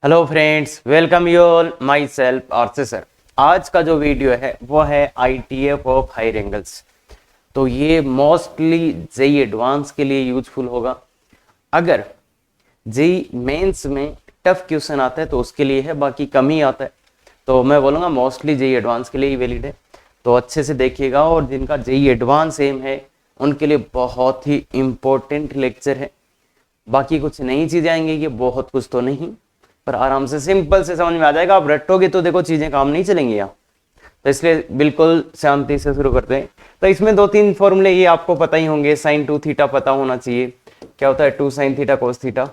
Hello friends, welcome you all my self आरसे sir. आज का जो वीडियो है वो है आईटीएफ ऑफ हायर एंगल्स। तो ये मोस्टली जेई एडवांस के लिए यूजफुल होगा। अगर जेई मेंस में टफ क्वेश्चन आता है तो उसके लिए है, बाकी कम ही आता है। तो मैं बोलूँगा मोस्टली जेई एडवांस के लिए ही वैलिड है। तो अच्छे से देखिएगा, और जिनका जेई एडवांस एम है उनके लिए बहुत ही इम्पोर्टेंट लेक्चर है। बाकी कुछ नई चीज़ें आएंगी, ये बहुत कुछ तो नहीं, पर आराम से सिंपल से समझ में आ जाएगा। आप रटोगे तो देखो चीजें काम नहीं चलेंगी यहाँ। तो इसलिए बिल्कुल शांति से शुरू करते हैं। तो इसमें दो तीन फॉर्मूले ये आपको पता ही होंगे। साइन 2 थीटा पता होना चाहिए, क्या होता है 2 साइन थीटा कोस थीटा।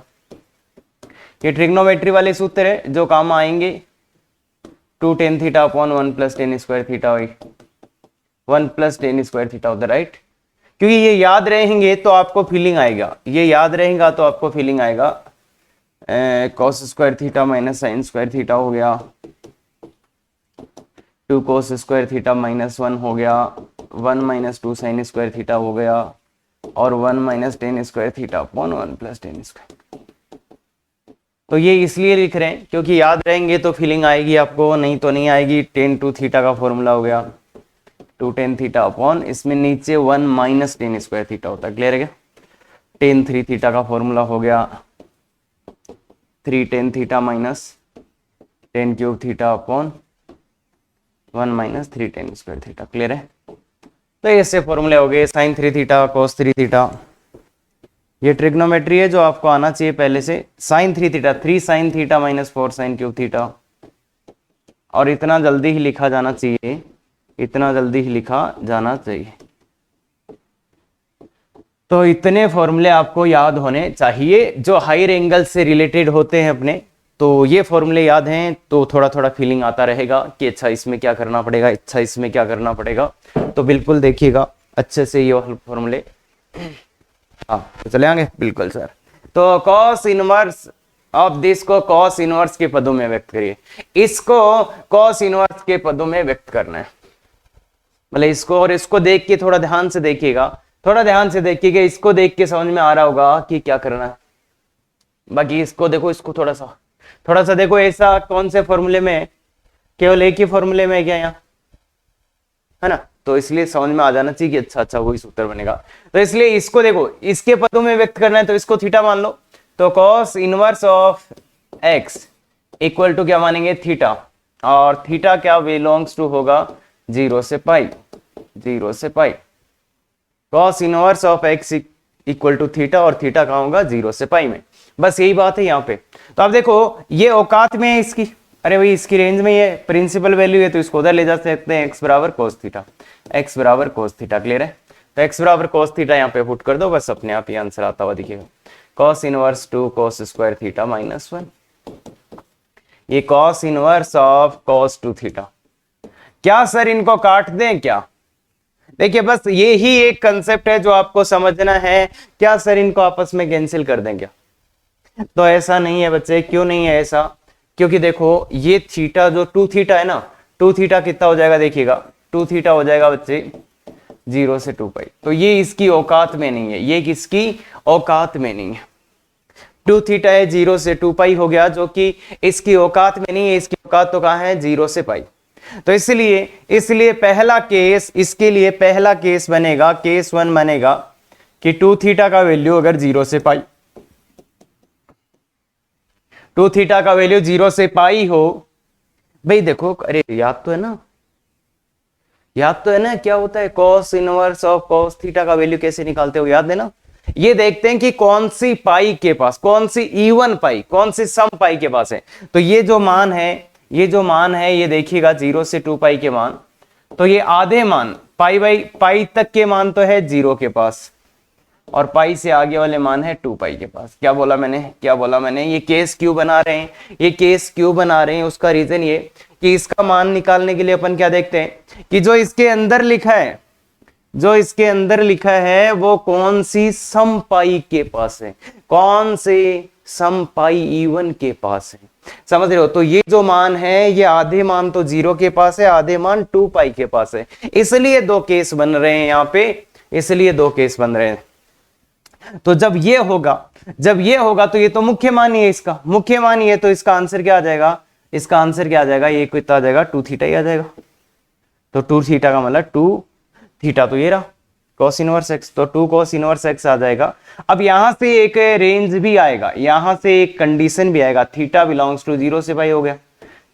ये ट्रिग्नोमेट्री वाले सूत्र है जो काम आएंगे। 2 tan theta upon 1 plus tan square theta, 1 plus tan square theta होता है, राइट। क्योंकि ये याद रहेंगे तो आपको फीलिंग आएगा, ये याद रहेगा तो आपको फीलिंग आएगा। Cos square theta minus sine square theta हो गया, 2 कोस स्क्वायर थीटा माइनस 1 हो गया, 1 माइनस 2 साइन स्क्वायर थीटा हो गया, और 1 minus ten square theta upon 1 plus tan square. तो ये इसलिए लिख रहे हैं क्योंकि याद रहेंगे तो फीलिंग आएगी आपको, नहीं तो नहीं आएगी। टेन 2 थीटा का फॉर्मूला हो गया 2 टेन थीटा अपॉन, इसमें नीचे 1 माइनस टेन स्क्वायर थीटा होता है, क्लियर है क्या। टेन 3 थीटा का फॉर्मूला हो गया 3 tan theta minus tan cube theta upon 1 minus 3 tan square theta, clear है। तो ऐसे फॉर्मूले हो गए। साइन 3 थीटा कोस 3 थीटा, ये ट्रिग्नोमेट्री है जो आपको आना चाहिए पहले से। Sine 3 theta 3 sine theta minus 4 sine cube theta, और इतना जल्दी ही लिखा जाना चाहिए, इतना जल्दी ही लिखा जाना चाहिए। तो इतने फॉर्मूले आपको याद होने चाहिए जो हायर एंगल से रिलेटेड होते हैं अपने। तो ये फॉर्मूले याद हैं तो थोड़ा थोड़ा फीलिंग आता रहेगा कि अच्छा इसमें क्या करना पड़ेगा, अच्छा इसमें क्या करना पड़ेगा। तो बिल्कुल देखिएगा अच्छे से ये फॉर्मूले। हाँ तो चले आगे, बिल्कुल सर। तो कॉस इनवर्स ऑफ दिस को कॉस इनवर्स के पदों में व्यक्त करिए। इसको कॉस इनवर्स के पदों में व्यक्त करना है, मतलब इसको, और इसको देख के थोड़ा ध्यान से देखिएगा, थोड़ा ध्यान से देखिएगा। इसको देख के समझ में आ रहा होगा कि क्या करना है। बाकी इसको देखो, इसको थोड़ा सा देखो। ऐसा कौन से फॉर्मूले में, केवल एक ही फॉर्मूले में क्या यहाँ है ना। तो इसलिए समझ में आ जाना चाहिए कि अच्छा अच्छा वही सूत्र बनेगा। तो इसलिए इसको देखो, इसके पदों में व्यक्त करना है तो इसको थीटा मान लो। तो cos inverse of x equal to क्या मानेंगे, थीटा। और थीटा क्या बिलोंग्स टू होगा 0 से पाई, 0 से pi. Cos inverse of x equal to theta, और थीटा कहाँ होगा 0 से पाई में। बस यही बात है यहाँ पे। तो आप देखो ये औकात में है इसकी, अरे भाई इसकी रेंज में ये प्रिंसिपल वैल्यू है तो इसको उधर ले जा सकते हैं। एक्स बराबर कोस थीटा, एक्स बराबर कोस थीटा, क्लियर है। तो एक्स बराबर कोस थीटा यहाँ पे पुट कर दो, बस अपने आप ही आंसर आता हुआ दिखेगा। Cos inverse 2 cos square theta minus 1, ये cos inverse of cos 2 theta. क्या सर इनको काट दें क्या? देखिए बस ये ही एक कंसेप्ट है जो आपको समझना है। क्या सर इनको आपस में कैंसिल कर दें क्या? तो ऐसा नहीं है बच्चे। क्यों नहीं है ऐसा? क्योंकि देखो ये थीटा जो 2 थीटा है ना, 2 थीटा कितना हो जाएगा देखिएगा, 2 थीटा हो जाएगा बच्चे 0 से 2 पाई। तो ये इसकी औकात में नहीं है, ये किसकी औकात में नहीं है। 2 थीटा है 0 से 2 पाई हो गया, जो कि इसकी औकात में नहीं है। इसकी औकात तो कहां है 0 से पाई। तो इसलिए पहला केस, इसके लिए पहला केस बनेगा, केस 1 बनेगा कि 2 थीटा का वैल्यू अगर 0 से पाई, 2 थीटा का वैल्यू 0 से पाई हो। भाई देखो, अरे याद तो है ना, याद तो है ना क्या होता है cos inverse of cos theta का वैल्यू कैसे निकालते हो, याद है ना। ये देखते हैं कि कौन सी पाई के पास, कौन सी इवन पाई, कौन सी सम पाई के पास है। तो ये जो मान है, ये जो मान है, ये देखिएगा 0 से 2 पाई के मान। तो ये आधे मान पाई बाई पाई तक के मान तो है 0 के पास, और पाई से आगे वाले मान है 2 पाई के पास। क्या बोला मैंने, क्या बोला मैंने? ये केस क्यों बना रहे हैं, ये केस क्यों बना रहे हैं? उसका रीजन ये कि इसका मान निकालने के लिए अपन क्या देखते हैं कि जो इसके अंदर लिखा है, जो इसके अंदर लिखा है वो कौन सी सम पाई के पास है, कौन से सम पाई इवन के पास है। समझ रहे हो? तो ये जो मान है, ये आधे मान तो 0 के पास है, आधे मान 2 पाई के पास है। इसलिए दो केस बन रहे हैं यहाँ पे, इसलिए दो केस बन रहे हैं। तो जब ये होगा जब ये होगा तो ये तो मुख्य मान ही है, इसका मुख्य मान ही है, तो इसका आंसर क्या आ जाएगा, इसका आंसर क्या आ जाएगा, ये कितना आ जाएगा, 2 थीटा ही आ जाएगा। तो 2 थीटा का मतलब 2 थीटा तो ये रहा cos इनवर्स x, तो 2 cos इनवर्स x आ जाएगा। अब यहां से एक रेंज भी आएगा, यहां से एक कंडीशन भी आएगा, थीटा बिलोंग्स टू 0 से पाई हो गया,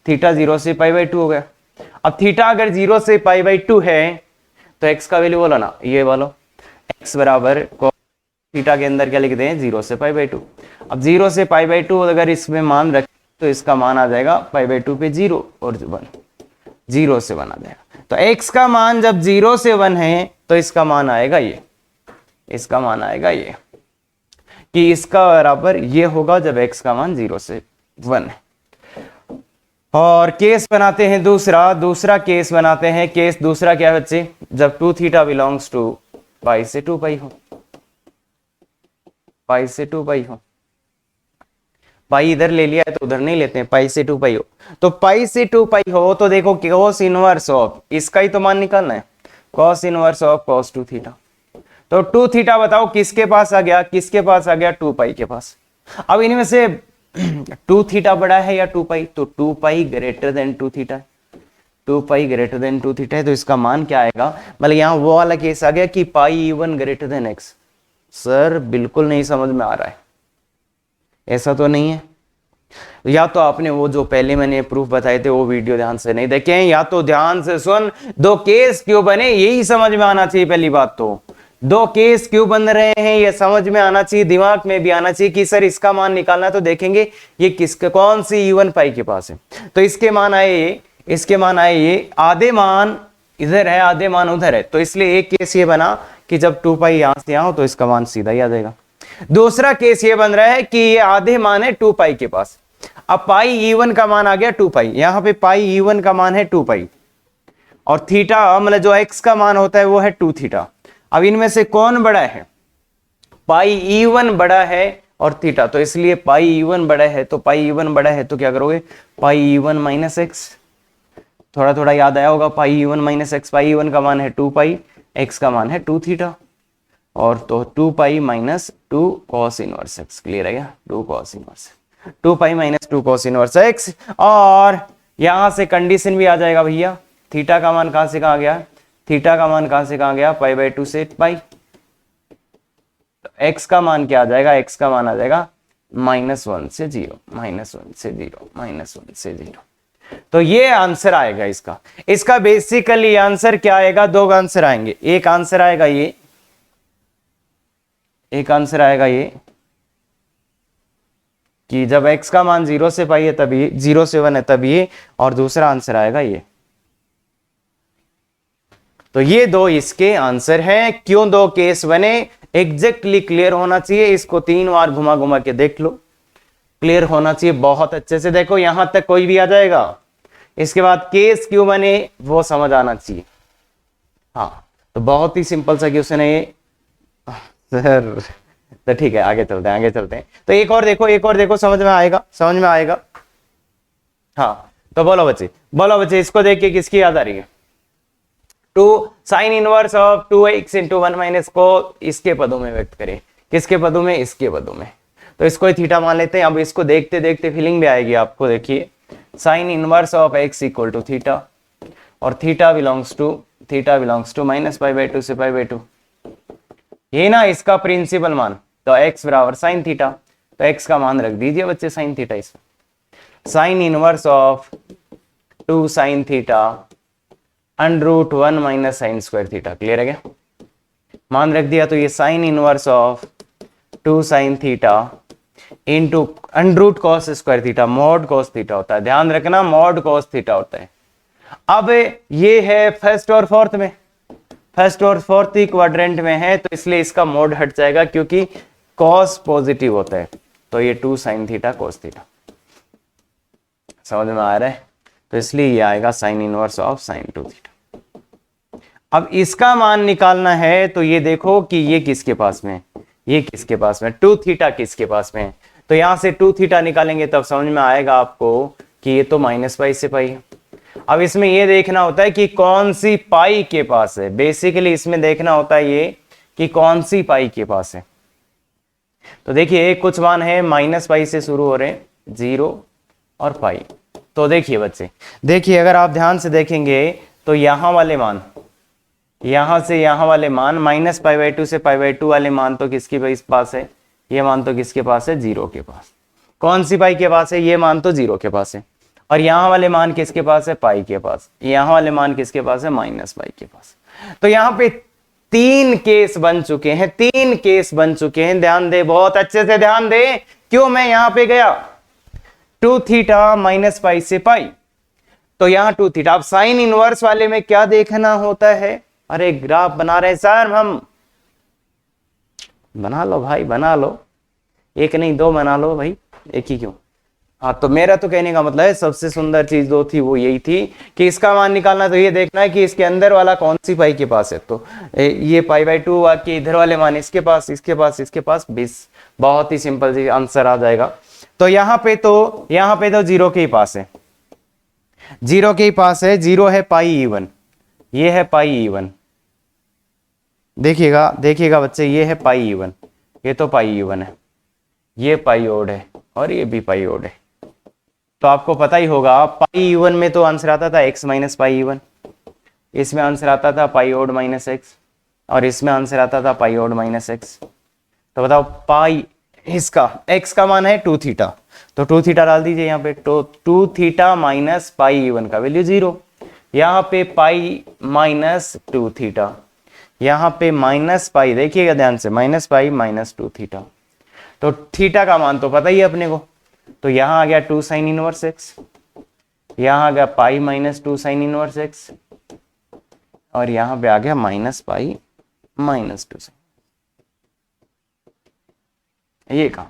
थीटा 0 से पाई बाई 2 हो गया। अब थीटा अगर 0 से पाई बाई 2 है तो x का वैल्यू बोलो ना, ये बोलो x बराबर थीटा के अंदर क्या लिखते हैं, 0 से पाई बाई 2। अब 0 से पाई बाई 2 अगर इसमें मान रखें तो इसका मान आ जाएगा पाई बाई 2 पे 0 और 1, 0 से 1 आ जाएगा। तो x का मान जब 0 से 1 है तो इसका मान आएगा ये, इसका मान आएगा ये, कि इसका बराबर ये होगा जब x का मान 0 से 1 है। और केस बनाते हैं दूसरा केस बनाते हैं। केस दूसरा क्या है बच्चे, जब 2 थीटा बिलोंग्स टू पाई से 2 पाई हो, पाई से 2 पाई हो, पाई इधर ले लिया है तो उधर नहीं लेते हैं, पाई से 2 पाई हो, तो पाई से 2 पाई हो तो देखो cos इनवर्स ऑफ इसका ही तो मान निकालना है, cos inverse of cos 2 theta. तो 2 थीटा बताओ किसके पास आ गया, किसके पास आ गया, 2 पाई के पास। अब इनमें से 2 थीटा बड़ा है या 2 पाई, तो 2 पाई ग्रेटर देन 2 थीटा है, 2 पाई ग्रेटर देन 2 थीटा है, तो इसका मान क्या आएगा, मतलब यहाँ वो वाला केस आ गया कि pi even greater than x. Sir बिल्कुल नहीं समझ में आ रहा है, ऐसा तो नहीं है, या तो आपने वो जो पहले मैंने प्रूफ बताए थे वो वीडियो ध्यान से नहीं देखे हैं, या तो ध्यान से सुन, दो केस क्यों बने यही समझ में आना चाहिए। पहली बात तो दो केस क्यों बन रहे हैं ये समझ में आना चाहिए, दिमाग में भी आना चाहिए कि सर इसका मान निकालना है तो देखेंगे ये किसके कौन सी इवन पाई के पास है। तो इसके मान आए ये, इसके मान आए ये, आधे मान इधर है आधे मान उधर है, तो इसलिए एक केस ये बना कि जब 2 पाई यहां से यहां हो तो इसका मान सीधा ही आ जाएगा। दूसरा केस ये बन रहा है कि ये आधे मान है 2 पाई के पास, अब पाई इवन का मान आ गया 2 पाई, यहां पे पाई इवन का मान है 2 पाई और थीटा मतलब जो एक्स का मान होता है वो है 2 थीटा। अब इनमें से कौन बड़ा है, पाई इवन बड़ा है और थीटा, तो इसलिए पाई इवन बड़ा है, तो पाई इवन बड़ा है तो क्या करोगे, पाई इवन माइनस एक्स, थोड़ा थोड़ा याद आया होगा, पाई इवन माइनस एक्स, पाई इवन का मान है 2 पाई, एक्स का मान है 2 थीटा, और तो 2 pi minus 2 cos inverse x, clear है क्या, 2 cos inverse, 2 pi minus 2 cos inverse x. और यहां से कंडीशन भी आ जाएगा भैया, थीटा का मान कहां से कहां गया, थीटा का मान कहां से कहां गया, पाई बाई 2 से पाई, तो एक्स का मान क्या आ जाएगा, एक्स का मान आ जाएगा -1 से 0, -1 से 0, -1 से 0। तो ये आंसर आएगा इसका, इसका बेसिकली आंसर क्या आएगा, दो आंसर आएंगे, एक आंसर आएगा ये, एक आंसर आएगा ये कि जब x का मान 0 से पाई है तभी, 0 से 1 है तभी, और दूसरा आंसर आएगा ये। तो ये दो इसके आंसर हैं। क्यों दो केस बने, एग्जैक्टली क्लियर होना चाहिए, इसको 3 बार घुमा घुमा के देख लो, क्लियर होना चाहिए बहुत अच्छे से। देखो यहां तक कोई भी आ जाएगा, इसके बाद केस क्यों बने वो समझ आना चाहिए। हाँ तो बहुत ही सिंपल सा क्वेश्चन है ये सर, तो ठीक है आगे चलते हैं, आगे चलते हैं। तो एक और देखो, एक और देखो, समझ में आएगा, समझ में आएगा। हाँ तो बोलो बच्चे, बोलो बच्चे, इसको देख के किसकी याद आ रही है, 2 sign inverse of 2x into 1 minus को इसके पदों में व्यक्त करें, किसके पदों में, इसके पदों में। तो इसको थीटा मान लेते हैं। अब इसको देखते देखते फीलिंग भी आएगी आपको। देखिए sine inverse of x equal to theta, और theta belongs to minus pi by 2 से पाई बाई 2, ये ना इसका प्रिंसिपल मान। तो x बराबर साइन थीटा, तो x का मान रख दीजिए बच्चे साइन थीटा। इसमें sign inverse of 2 sine theta √1 minus sine square theta, clear है क्या, मान रख दिया। तो ये sign inverse of 2 sine theta into √ cos square theta, mod cos theta होता है, ध्यान रखना मॉड कॉस थीटा होता है। अब ये है फर्स्ट और फोर्थ में, फर्स्ट और फोर्थ ही क्वाड्रेंट में है, तो इसलिए इसका मोड हट जाएगा क्योंकि कॉस पॉजिटिव होता है। तो ये 2 साइन थीटा कॉस थीटा, समझ में आ रहा है। तो इसलिए ये आएगा sign inverse of sine 2 theta. अब इसका मान निकालना है तो ये देखो कि ये किसके पास में, ये किसके पास में, 2 थीटा किसके पास में। तो यहां से 2 थीटा निकालेंगे तब समझ में आएगा आपको कि ये तो माइनस पाई से पाई है। अब इसमें ये देखना होता है कि कौन सी पाई के पास है, बेसिकली इसमें देखना होता है ये कि कौन सी पाई के पास है। तो देखिए कुछ मान है माइनस पाई से शुरू हो रहे हैं, 0 और पाई। तो देखिए बच्चे, देखिए अगर आप ध्यान से देखेंगे तो यहां वाले मान, यहां से यहां वाले मान माइनस पाई बाई 2 से पाई बाई 2 वाले मान तो किसके पास है, ये मान तो किसके पास है, 0 के पास। कौन सी पाई के पास है, ये मान तो 0 के पास है। और यहां वाले मान किसके पास है, पाई के पास। यहां वाले मान किसके पास है, माइनस पाई के पास। तो यहां पे 3 केस बन चुके हैं, 3 केस बन चुके हैं। ध्यान दे, बहुत अच्छे से ध्यान दे, क्यों मैं यहां पे गया, 2 थीटा माइनस पाई से पाई, तो यहां 2 थीटा। अब साइन इनवर्स वाले में क्या देखना होता है, अरे ग्राफ बना रहे हैं सर हम, बना लो भाई बना लो, एक नहीं 2 बना लो भाई, एक ही क्यों। हाँ, तो मेरा तो कहने का मतलब है सबसे सुंदर चीज जो थी वो यही थी कि इसका मान निकालना, तो ये देखना है कि इसके अंदर वाला कौन सी पाई के पास है। तो ये पाई बाई 2 के इधर वाले मान इसके पास, इसके पास, इसके पास 20। बहुत ही सिंपल जी आंसर आ जाएगा। तो यहाँ पे तो 0 के ही पास है, 0 के ही पास है, 0 है पाई E1, ये है पाई E1। देखिएगा देखिएगा बच्चे, ये है पाई E1, ये तो पाई E1 है, ये पाई ओड है और ये भी पाई ओड है। तो आपको पता ही होगा पाई E1 में तो आंसर आता था x माइनस पाई E1, इसमें आंसर आता था पाई ओड माइनस एक्स, और इसमें आंसर आता था पाई ओड माइनस एक्स। तो बताओ पाई, इसका x का मान है 2 थीटा, तो 2 थीटा डाल दीजिए यहाँ पे। तो 2 थीटा माइनस पाई E1 का वैल्यू 0, यहाँ पे पाई माइनस 2 थीटा, यहाँ पे माइनस पाई, देखिएगा ध्यान से, माइनस पाई माइनस 2 थीटा। तो थीटा का मान तो पता ही है अपने को, तो यहां आ गया 2 साइन इनवर्स एक्स, यहां आ गया pi minus 2 sine inverse x, और यहां पे आ गया माइनस पाई माइनस 2 साइन, ये कहा।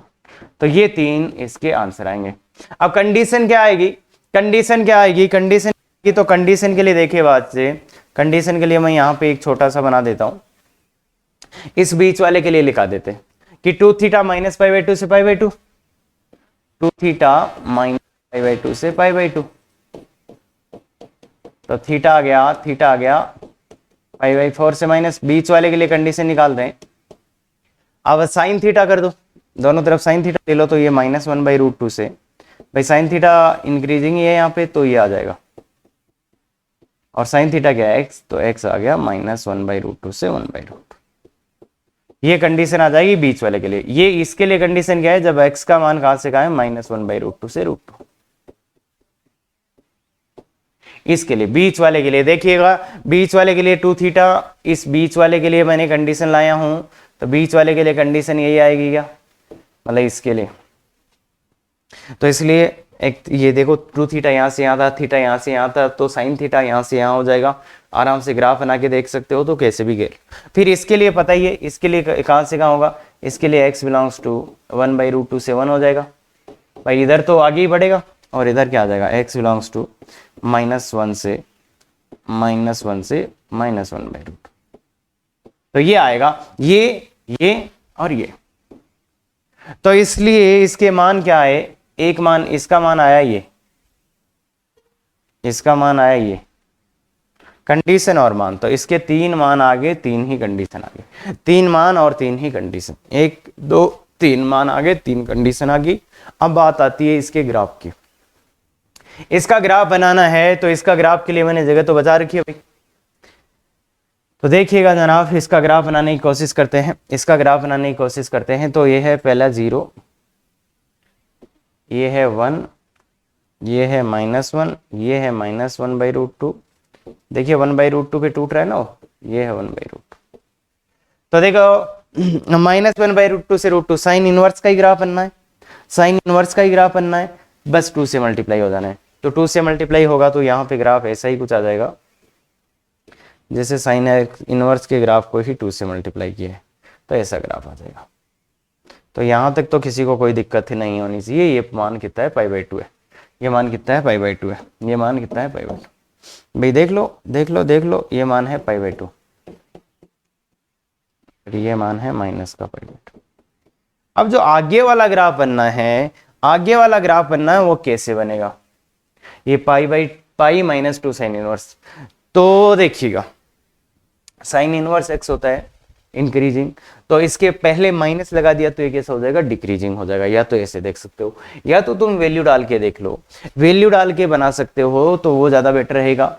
तो ये 3 इसके आंसर आएंगे। अब कंडीशन क्या आएगी, कंडीशन क्या आएगी, कंडीशन की, तो कंडीशन के लिए देखिए बात से, कंडीशन के लिए मैं यहां पे एक छोटा सा बना देता हूं, इस बीच वाले के लिए लिखा देते कि 2 थीटा माइनस पाई बाई 2 से पाई by 2, 2 theta minus pi by 2 से पाई बाई 2, तो थीटा आ गया पाई बाई 4 से माइनस, बीच वाले के लिए कंडीशन निकाल रहे हैं। अब साइन थीटा कर दो, दोनों तरफ साइन थीटा ले लो, तो ये -1 बाई रूट 2 से, भाई साइन थीटा इंक्रीजिंग है यहाँ पे, तो ये आ जाएगा, और साइन थीटा क्या है एक्स, तो एक्स आ गया -1 बाई रूट 2 से 1 बाई रूट। ये कंडीशन आ जाएगी बीच वाले के लिए। ये इसके लिए कंडीशन क्या है, जब x का मान कहां से कहां है, -1 बाई रूट 2 से रूट 2। इसके लिए बीच वाले के लिए देखिएगा, बीच वाले के लिए 2 थीटा, इस बीच वाले के लिए मैंने कंडीशन लाया हूं, तो बीच वाले के लिए कंडीशन यही आएगी क्या, मतलब इसके लिए। तो इसलिए एक ये देखो 2 थीटा यहां से यहां था, थीटा यहां से यहां था, तो साइन थीटा यहां से यहां हो जाएगा। आराम से ग्राफ बना के देख सकते हो, तो कैसे भी गेर। फिर इसके लिए पता ही है, इसके लिए कहां से कहां होगा, इसके लिए x belongs to 1 by root 2 से 1 हो जाएगा भाई, इधर तो आगे ही बढ़ेगा, और इधर क्या आ जाएगा, x बिलोंग्स टू -1 से -1 बाई रूट। तो ये आएगा, ये और ये। तो इसलिए इसके मान क्या आए, एक मान, इसका मान आया ये, इसका मान आया ये, कंडीशन और मान, तो इसके 3 मान आगे, 3 ही कंडीशन आगे, 3 मान और 3 ही कंडीशन, 1 2 3 मान आगे, 3 कंडीशन आगे। अब बात आती है इसके ग्राफ की, इसका ग्राफ बनाना है, तो इसका ग्राफ के लिए मैंने जगह तो बचा रखी है भाई। तो देखिएगा जनाब, इसका ग्राफ बनाने की कोशिश करते हैं, इसका ग्राफ बनाने की कोशिश करते हैं। तो ये है पहला 0, ये है 1, ये है -1, ये है -1 बाई रूट 2। देखिए 1 बाई रूट 2 पे टूट रहा है ना, ये है 1 बाई रूट 2। तो देखो -1 बाई रूट 2 से रूट 2, साइन इनवर्स का ही ग्राफ बनना है, साइन इनवर्स का ही ग्राफ बनना है, बस 2 से मल्टीप्लाई हो जाना है। तो 2 से मल्टीप्लाई होगा तो यहाँ पे ग्राफ ऐसा ही कुछ आ जाएगा, जैसे साइन इनवर्स के ग्राफ को ही 2 से मल्टीप्लाई किया है, तो ऐसा ग्राफ आ जाएगा। तो यहाँ तक तो किसी को कोई दिक्कत ही नहीं होनी चाहिए। ये मान कितना है, पाई बाई 2 है, ये मान कितना है, पाई बाई 2 है, ये मान कितना है, पाई बाई 2। भाई देख लो देख लो देख लो, ये मान है पाई बाई 2, ये मान है माइनस का पाई बाई 2। अब जो आगे वाला ग्राफ बनना है, आगे वाला ग्राफ बनना है, वो कैसे बनेगा, ये पाई -2 साइन इनवर्स। तो देखिएगा साइन इनवर्स x होता है इंक्रीजिंग। तो इसके पहले माइनस लगा दिया तो ये कैसा हो जाएगा, डिक्रीजिंग हो जाएगा। या तो ऐसे देख सकते हो, या तो तुम वैल्यू डाल के देख लो, वैल्यू डाल के बना सकते हो तो वो ज्यादा बेटर रहेगा।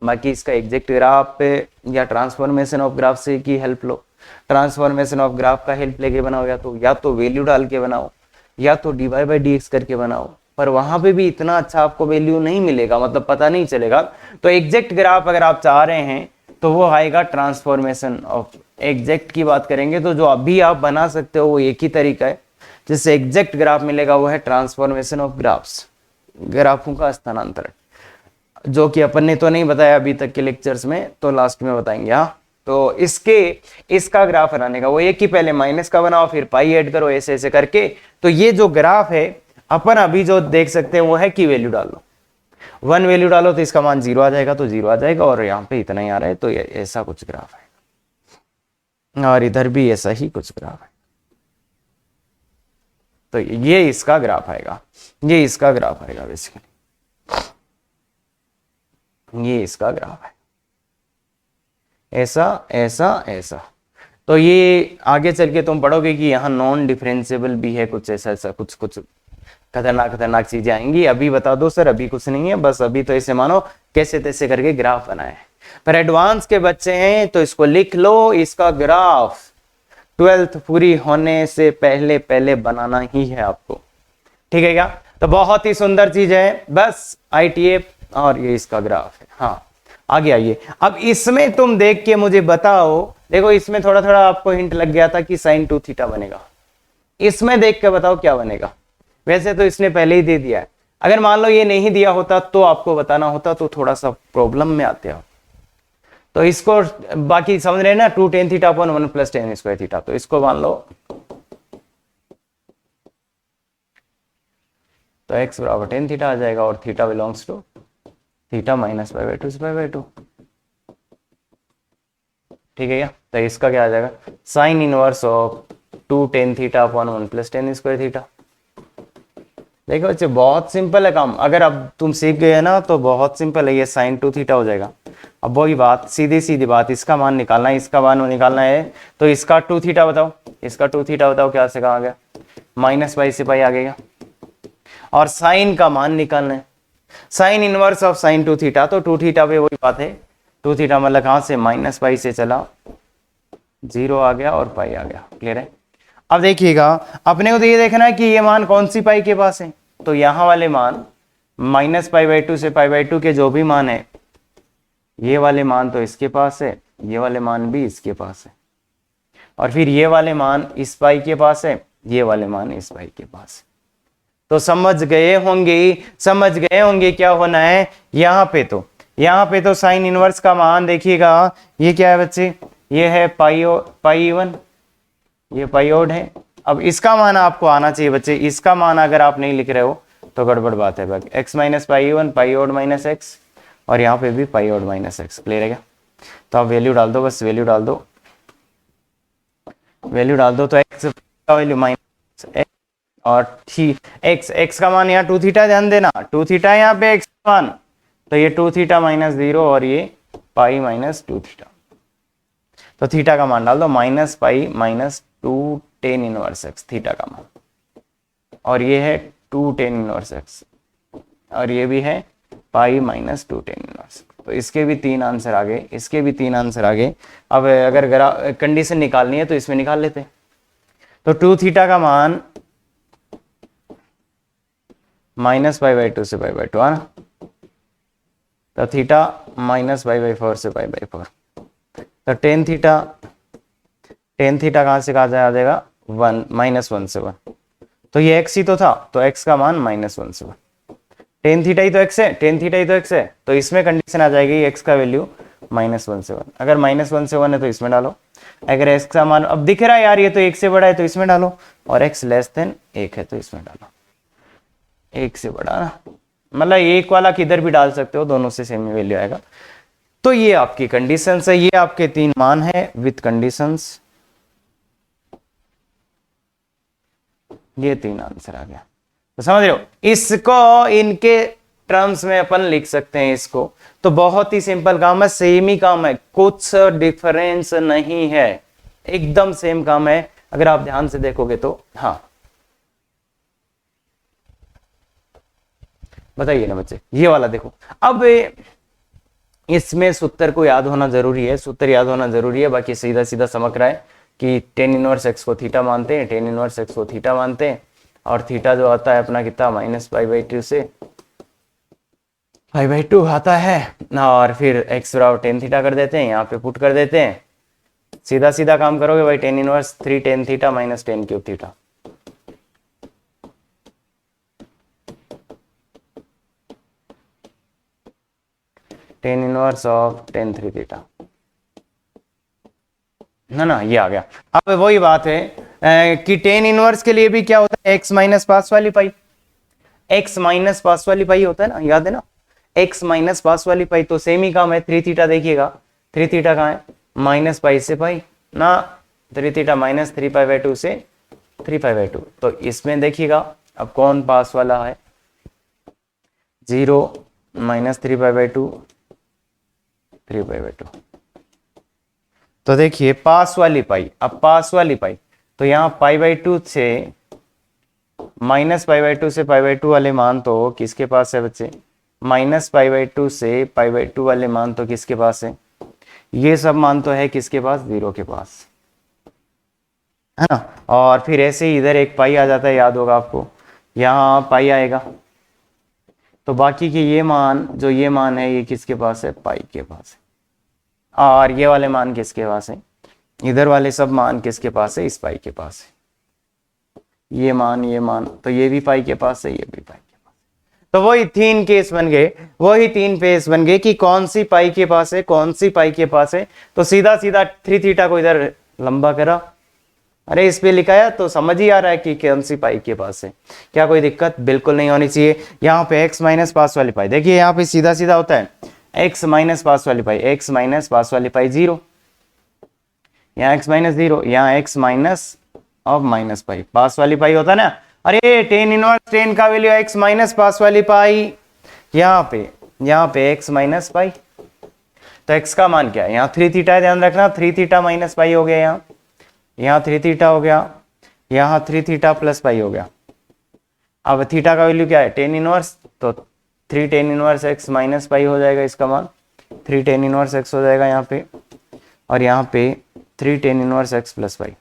बाकी इसका एग्जैक्ट ग्राफ पे या ट्रांसफॉर्मेशन ऑफ ग्राफ से की help low, transformation of graph का हेल्प लेके बनाओ, या तो वैल्यू डाल के बनाओ, या तो dy बाई डी एक्स करके बनाओ। पर वहां पे भी इतना अच्छा आपको वैल्यू नहीं मिलेगा, मतलब पता नहीं चलेगा। तो एग्जैक्ट ग्राफ अगर आप चाह रहे हैं तो वो आएगा ट्रांसफॉर्मेशन ऑफ। एग्जैक्ट की बात करेंगे तो जो अभी आप बना सकते हो वो एक ही तरीका है जिससे एग्जैक्ट ग्राफ मिलेगा, वो है ट्रांसफॉर्मेशन ऑफ ग्राफ्स, ग्राफों का स्थानांतरण, जो कि अपन ने तो नहीं बताया अभी तक के लेक्चर्स में, तो लास्ट में बताएंगे। हाँ, तो इसका ग्राफ बनाने का वो एक ही, पहले माइनस का बनाओ फिर पाई ऐड करो, ऐसे ऐसे करके। तो ये जो ग्राफ है अपन अभी जो देख सकते हैं वो है की वैल्यू डालो, 1 वैल्यू डालो तो इसका मान 0 आ जाएगा, तो 0 आ जाएगा, और यहाँ पे इतना ही आ रहा है, तो ऐसा कुछ ग्राफ है, और इधर भी ऐसा ही कुछ ग्राफ है। तो ये इसका ग्राफ आएगा, ये इसका ग्राफ आएगा बेसिकली, ये इसका ग्राफ है, ऐसा ऐसा ऐसा। तो ये आगे चल के तुम पढ़ोगे कि यहाँ नॉन डिफरेंशिएबल भी है, कुछ ऐसा ऐसा कुछ कुछ खतरनाक खतरनाक चीजें आएंगी। अभी बता दो सर अभी कुछ नहीं है, बस अभी तो ऐसे मानो कैसे तैसे करके ग्राफ बनाए। पर एडवांस के बच्चे हैं तो इसको लिख लो, इसका ग्राफ 12th पूरी होने से पहले पहले बनाना ही है आपको, ठीक है क्या। तो बहुत ही सुंदर चीज है, बस ITF, और ये इसका ग्राफ है। हाँ, आगे आइए। अब इसमें तुम देख के मुझे बताओ, देखो इसमें थोड़ा थोड़ा आपको हिंट लग गया था कि sin 2 थीटा बनेगा, इसमें देख के बताओ क्या बनेगा। वैसे तो इसने पहले ही दे दिया है, अगर मान लो ये नहीं दिया होता तो आपको बताना होता, तो थोड़ा सा प्रॉब्लम में आते हो। तो इसको बाकी समझ रहे हैं ना, 2 tan theta upon 1 plus tan square theta. तो इसको मान लो तो x बराबर tan थीटा आ जाएगा, और theta belongs to theta minus pi by 2 pi by 2, ठीक है क्या। तो इसका क्या आ जाएगा, sine inverse of 2 tan theta upon 1 plus tan square theta. देखो बच्चे बहुत सिंपल है काम, अगर अब तुम सीख गए ना तो बहुत सिंपल है, ये sin 2 थीटा हो जाएगा। अब वही बात, सीधी सीधी बात, इसका मान निकालना है, इसका मान निकालना है, तो इसका 2 थीटा बताओ, इसका 2 थीटा बताओ, क्या से कहा आ गया, माइनस पाई से पाई आ गया। और साइन का मान निकालना है, sign inverse of sin 2 theta, तो 2 थीटा पे वही बात है, 2 थीटा मतलब कहां से, माइनस पाई से चला 0 आ गया और पाई आ गया, क्लियर है। अब देखिएगा अपने को तो ये देखना है कि ये मान कौन सी पाई के पास है, तो यहां वाले मान माइनस पाई बाई 2 से पाई बाई 2 के जो भी मान है, ये वाले मान तो इसके पास है, ये वाले मान भी इसके पास है, और फिर ये वाले मान इस पाई के पास है, ये वाले मान इस पाई के पास है। तो समझ गए होंगे क्या होना है यहाँ पे तो साइन इनवर्स का मान देखिएगा, ये क्या है बच्चे, ये है पाई वन, ये पाई ओड है। अब इसका मान आपको आना चाहिए बच्चे, इसका मान अगर आप नहीं लिख रहे हो तो गड़बड़ बात है। एक्स माइनस पाई वन, पाई ओड माइनस एक्स, और यहाँ पे भी पाई ओड माइनस एक्स, क्लियर है क्या। तो आप वैल्यू डाल दो, बस वैल्यू डाल दो, तो एक्स का वैल्यू माइनस एक्स, और एक्स का मान यहाँ 2 थीटा, ध्यान देना 2 थीटा यहाँ पे एक्स का मान, तो ये 2 थीटा माइनस 0 और ये पाई माइनस 2 थीटा। तो थीटा का मान डाल दो, minus pi minus 2 tan inverse x theta का मान, और ये है 2 tan इनवर्स एक्स, और ये भी है पाई माइनस 2 tan इनवर्स। तो इसके भी 3 आंसर आ गए, इसके भी 3 आंसर आ गए। अब अगर कंडीशन निकालनी है तो इसमें निकाल लेते। तो 2 थीटा का मान माइनस पाई बाई 2 से पाई बाई 2 है ना, तो थीटा माइनस पाई बाई 4 से पाई बाई 4, तो टेन थीटा कहां से कहा आ जाएगा 1 माइनस 1 से 1, तो ये एक्स ही तो था, तो एक्स का मान माइनस 1 से 1, टेन थीटा ही तो एक्स है, तो इसमें कंडीशन आ जाएगी एक्स का वैल्यू माइनस 1 से 1। अगर माइनस 1 से 1 है तो इसमें डालो, अगर एक्स का मान अब दिख रहा है यार ये तो 1 से बड़ा है तो इसमें डालो, और एक्स लेस देन 1 है तो इसमें डालो, 1 से बड़ा ना, मतलब 1 वाला किधर भी डाल सकते हो, दोनों से सेम वैल्यू आएगा। तो ये आपकी कंडीशंस है, ये आपके 3 मान है विथ कंडीशंस, ये 3 आंसर आ गया। तो समझ रहे हो, इसको इनके टर्म्स में अपन लिख सकते हैं इसको। तो बहुत ही सिंपल काम है, सेम ही काम है, कुछ डिफरेंस नहीं है, एकदम सेम काम है अगर आप ध्यान से देखोगे तो। हाँ बताइए ना बच्चे, ये वाला देखो। अब इसमें सूत्र को याद होना जरूरी है, सूत्र याद होना जरूरी है, बाकी सीधा सीधा समझ रहा है कि टेन इनवर्स एक्स को थीटा मानते हैं, टेन इनवर्स एक्स को थीटा मानते हैं, और थीटा जो आता है अपना कितना -π/2 से π/2 आता है, और फिर एक्स बराबर टेन थीटा कर देते हैं, यहाँ पे पुट कर देते हैं, सीधा सीधा काम करोगे भाई, tan inverse 3 tan theta minus tan cube theta. Tan inverse of ten 3 theta, ना ये आ गया। अब वही बात है कि टेन इनवर्स के लिए भी क्या होता है, एक्स माइनस पास वाली पाई, एक्स माइनस पास वाली पाई होता है ना, याद है ना, एक्स माइनस पास वाली पाई। तो सेम ही काम है, 3 थीटा देखिएगा, 3 थीटा कहाँ है, -π से पाई ना, 3 थीटा माइनस 3π/2 से 3π/2। तो इसमें देखिएगा अब कौन पास वाला है, 0 -3π/2 3π/2। तो देखिए पास वाली पाई, अब पास वाली पाई तो यहाँ π/2 से -π/2 से π/2 वाले मान तो किसके पास है बच्चे, -π/2 से π/2 वाले मान तो किसके पास है, ये सब मान तो है किसके पास, 0 के पास, है ना। और फिर ऐसे ही इधर एक पाई आ जाता है, याद होगा आपको, यहाँ पाई आएगा, तो बाकी के ये मान, जो ये मान है ये किसके पास है, पाई के पास है, और ये वाले मान किसके पास है, इधर वाले सब मान किसके पास है, इस पाई के पास है, ये मान, तो ये भी पाई के पास है, ये भी पाई के पास है। तो वही 3 केस बन गए, वही 3 केस बन गए कि कौन सी पाई के पास है, कौन सी पाई के पास है। तो सीधा सीधा 3 थीटा को इधर लंबा करा, अरे इस पे लिखाया तो समझ ही आ रहा है कि कौन सी पाई के पास है, क्या कोई दिक्कत बिल्कुल नहीं होनी चाहिए। यहाँ पे एक्स माइनस पास वाली पाई, देखिए यहाँ पे सीधा सीधा होता है, एक्स माइनस पास वाली पाई, एक्स माइनस पास वाली पाई 0, यहाँ एक्स माइनस 0, यहाँ x minus of minus pi, पास वाली पाई होता है ना। अरे टेन इनवर्स टेन का वैल्यू एक्स माइनस पास वाली पाई, यहाँ पे एक्स माइनस पाई, तो एक्स का मान क्या है, यहाँ 3 थीटा है, ध्यान रखना, 3 थीटा माइनस पाई हो गया, यहाँ 3 थीटा हो गया, यहाँ 3 थीटा प्लस पाई हो गया। अब थीटा का वैल्यू क्या है, टेन इनवर्स, तो 3 ten inverse x minus pi हो जाएगा, इसका मान 3 टेन इनवर्स एक्स हो जाएगा यहाँ पे, और यहाँ पे 3 ten inverse x plus pi.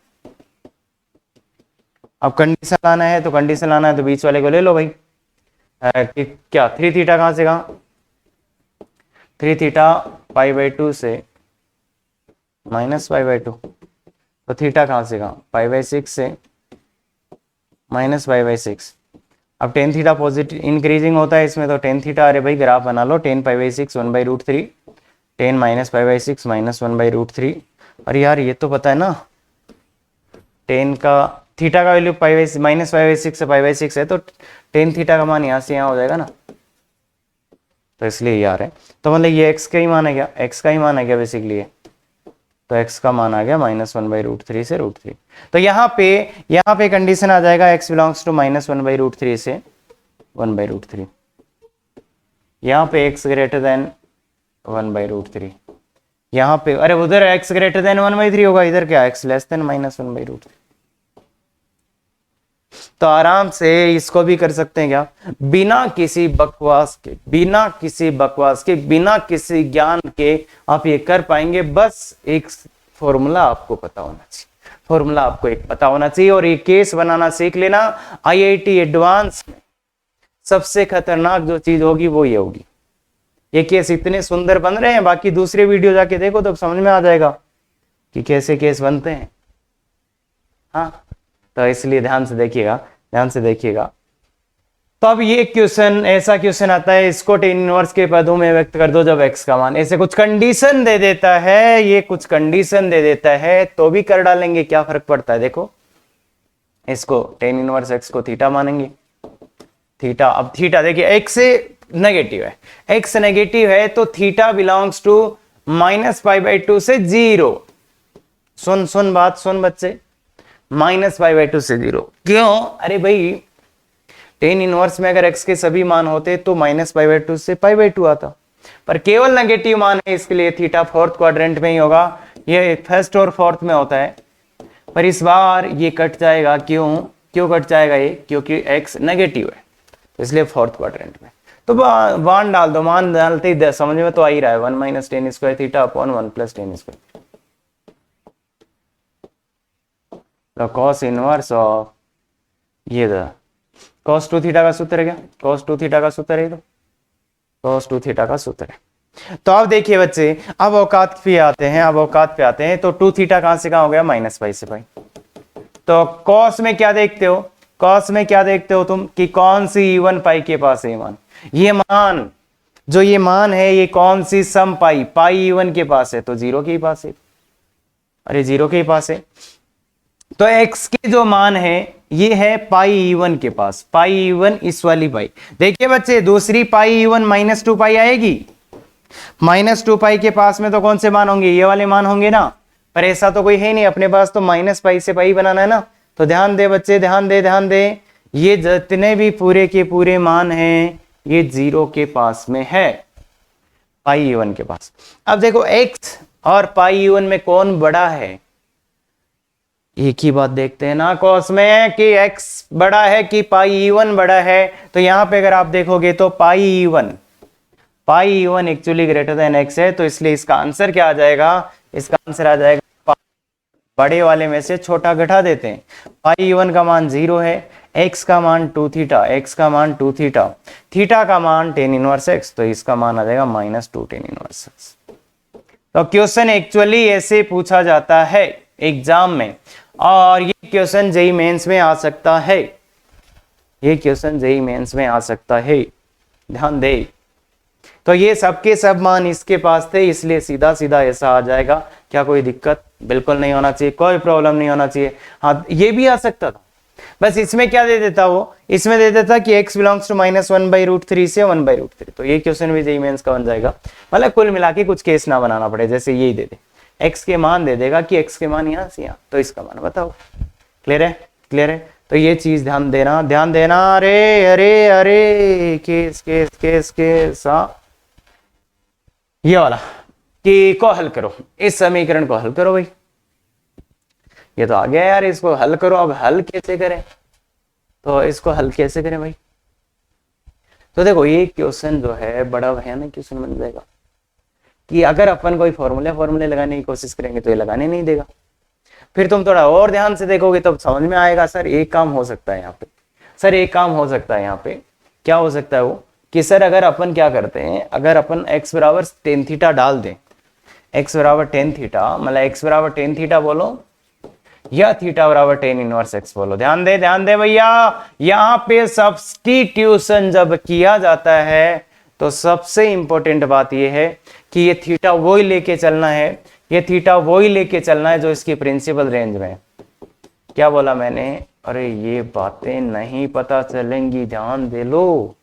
अब कंडीशन लाना है, तो कंडीशन लाना है तो बीच वाले को ले लो भाई, क्या 3 थीटा कहाँ से कहाँ, 3 थीटा π/2 से -π/2, तो थीटा कहाँ से कहाँ, π/6 से -π/6। अब टेन थीटा पॉजिटिव इंक्रीजिंग होता है इसमें, तो टेन थीटा, अरे भाई ग्राफ बना लो, 10 π/6 1/√3, 10 -π/6 -1/√3। अरे यार ये तो पता है ना, 10 का थीटा का वैल्यू -π/6 से π/6 है, तो 10 थीटा का मान यहाँ से यहाँ हो जाएगा ना, तो इसलिए यार है, तो मतलब ये एक्स का ही मान है क्या, एक्स का ही मान है क्या बेसिकली ये, तो x का मान आ गया -1/√3 से √3। तो यहाँ पे कंडीशन आ जाएगा x बिलोंग्स टू -1/√3 से 1/√3, यहाँ पे x ग्रेटर देन 1/√3, यहाँ पे अरे उधर x ग्रेटर देन 1/3 होगा, इधर क्या x लेस देन -1/√3। तो आराम से इसको भी कर सकते हैं क्या, बिना किसी बकवास के, बिना किसी ज्ञान के आप ये कर पाएंगे। बस एक फॉर्मूला आपको पता होना चाहिए, फॉर्मूला आपको एक पता होना चाहिए, और ये केस बनाना सीख लेना। आईआईटी एडवांस में सबसे खतरनाक जो चीज होगी वो ये होगी, ये केस इतने सुंदर बन रहे हैं, बाकी दूसरे वीडियो जाके देखो तो समझ में आ जाएगा कि कैसे केस बनते हैं। हाँ तो इसलिए ध्यान से देखिएगा। तो अब ये क्वेश्चन, ऐसा क्वेश्चन आता है, इसको टेन इनवर्स के पदों में व्यक्त कर दो जब x का मान ऐसे कुछ कंडीशन दे देता है, ये कुछ कंडीशन दे देता है तो भी कर डालेंगे, क्या फर्क पड़ता है। देखो इसको टेन इनवर्स x को थीटा मानेंगे, थीटा, अब थीटा देखिए x नेगेटिव है, x नेगेटिव है तो थीटा बिलोंग्स टू -π/2 से 0। सुन बच्चे, -π/2 से 0 क्यों, अरे भाई टेन इनवर्स में अगर x के सभी मान होते तो माइनस पाई बाई टू से पाई बाई टू आता, पर केवल नेगेटिव मान है, इसके लिए थीटा फोर्थ क्वाड्रेंट में ही होगा, ये फर्स्ट और फोर्थ में होता है। पर इस बार ये कट जाएगा, क्यों कट जाएगा ये, क्योंकि x नेगेटिव है, तो इसलिए फोर्थ क्वाड्रेंट में। तो मान डाल दो, मान डालते ही समझ में तो आ ही रहा है, 1 minus ten square theta upon 1 plus tan square. तो कॉस इनवर्स ऑफ ये कॉस टू थीटा का सूत्र है क्या, कॉस टू थीटा का सूत्र है, तो कॉस टू थीटा का सूत्र है। तो अब देखिए बच्चे, अब औकात पे आते हैं, तो टू थीटा कहां से कहां हो गया, माइनस पाई से पाई। तो कॉस में क्या देखते हो, तुम कि कौन सी इवन पाई के पास है मान, ये मान जो ये मान है ये कौन सी सम पाई इवन के पास है, तो जीरो के ही पास है, अरे जीरो के ही पास है। तो x के जो मान है ये है पाई इवन के पास, पाई इवन इस वाली पाई। देखिए बच्चे, दूसरी पाई इवन माइनस टू पाई आएगी, माइनस टू पाई के पास में तो कौन से मान होंगे, ये वाले मान होंगे ना, पर ऐसा तो कोई है नहीं अपने पास, तो माइनस पाई से पाई बनाना है ना। तो ध्यान दे बच्चे, ध्यान दे, ये जितने भी पूरे के पूरे मान हैं ये जीरो के पास में है, पाई इवन के पास। अब देखो x और पाई इवन में कौन बड़ा है, एक ही बात देखते हैं ना कॉस में कि x बड़ा है कि पाई इवन बड़ा है। तो यहां पे अगर आप देखोगे तो pi even actually greater than x है, तो इसलिए इसका आंसर क्या आ जाएगा, इसका आंसर आ जाएगा बड़े वाले में से छोटा घटा देते हैं। पाई इवन का मान 0 है, x का मान 2 थीटा, थीटा का मान टेन इनवर्स x, तो इसका मान आ जाएगा माइनस 2 टेन इनवर्स x। तो क्वेश्चन एक्चुअली ऐसे पूछा जाता है एग्जाम में, और ये क्वेश्चन जेईई मेंस में आ सकता है, ध्यान दे। तो ये सबके सब मान इसके पास थे, इसलिए सीधा सीधा ऐसा आ जाएगा। क्या कोई दिक्कत, बिल्कुल नहीं होना चाहिए, कोई प्रॉब्लम नहीं होना चाहिए। हाँ, ये भी आ सकता था, बस इसमें क्या दे देता वो, इसमें दे देता कि x बिलोंग्स टू माइनस 1/√3 से 1/√3, तो ये क्वेश्चन भी जेईई मेंस का बन जाएगा। मतलब कुल मिला के कुछ केस ना बनाना पड़े, जैसे यही दे दे, x के मान दे देगा कि x के मान यहां से यहां, तो इसका मान बताओ। क्लियर है। तो ये चीज ध्यान देना। अरे केस ये वाला कि को हल करो, इस समीकरण को हल करो भाई। ये तो आ गया यार, इसको हल करो। अब हल कैसे करें, तो इसको हल कैसे करें भाई, तो देखो ये क्वेश्चन जो है बड़ा भयानक क्वेश्चन बन जाएगा कि अगर अपन कोई फॉर्मूले लगाने की कोशिश करेंगे तो ये लगाने नहीं देगा। फिर तुम थोड़ा और ध्यान से देखोगे तब समझ में आएगा, सर एक काम हो सकता है यहाँ पे, क्या हो सकता है वो, कि सर अगर अपन क्या करते हैं, अगर अपन x बराबर टेन थीटा डाल दें, x बराबर टेन थीटा, मतलब x बराबर टेन थीटा बोलो या थीटा बराबर टेन इनवर्स x बोलो। ध्यान दे भैया, यहाँ पे सब्स्टिट्यूशन जब किया जाता है तो सबसे इंपॉर्टेंट बात यह है कि ये थीटा वही लेके चलना है, जो इसकी प्रिंसिपल रेंज में। क्या बोला मैंने, अरे ये बातें नहीं पता चलेंगी, ध्यान दे लो।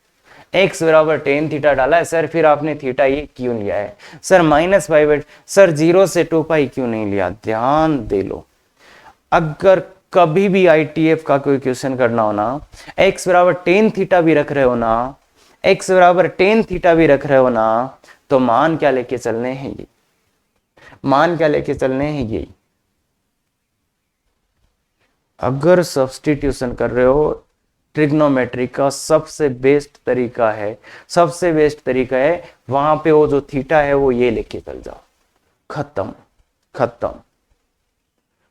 x बराबर टेन थीटा डाला है सर, फिर आपने थीटा ये क्यों लिया है सर, माइनस पाई, सर 0 से 2 पाई क्यों नहीं लिया, ध्यान दे लो। अगर कभी भी ITF का कोई क्वेश्चन करना हो ना, x बराबर टेन थीटा भी रख रहे हो ना, तो मान क्या लेके चलने हैं ये, अगर सब्स्टिट्यूशन कर रहे हो, ट्रिग्नोमेट्री का सबसे बेस्ट तरीका है वहां पे वो जो थीटा है वो ये लेके चल जाओ, खत्म।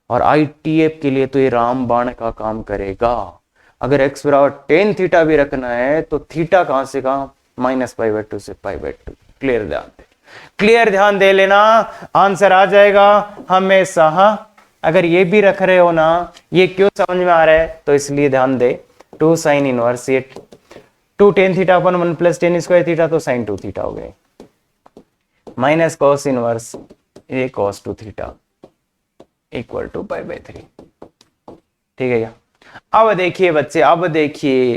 और ITF के लिए तो ये रामबाण का काम करेगा। अगर x बराबर टेन थीटा भी रखना है तो थीटा कहां से कहां, माइनस पाई बाई टू से पाई बाई टू। क्लियर ध्यान दे लेना, आंसर आ जाएगा हमेशा। अगर ये भी रख रहे हो ना, ये क्यों समझ में आ रहा है, तो इसलिए ध्यान दे, 2 साइन इनवर्स, ये 2 tan theta upon 1 plus tan square theta, तो साइन 2 थीटा हो गए, माइनस कॉस इनवर्स ये cos 2 theta equal to pi by 3। ठीक है क्या, अब देखिए बच्चे,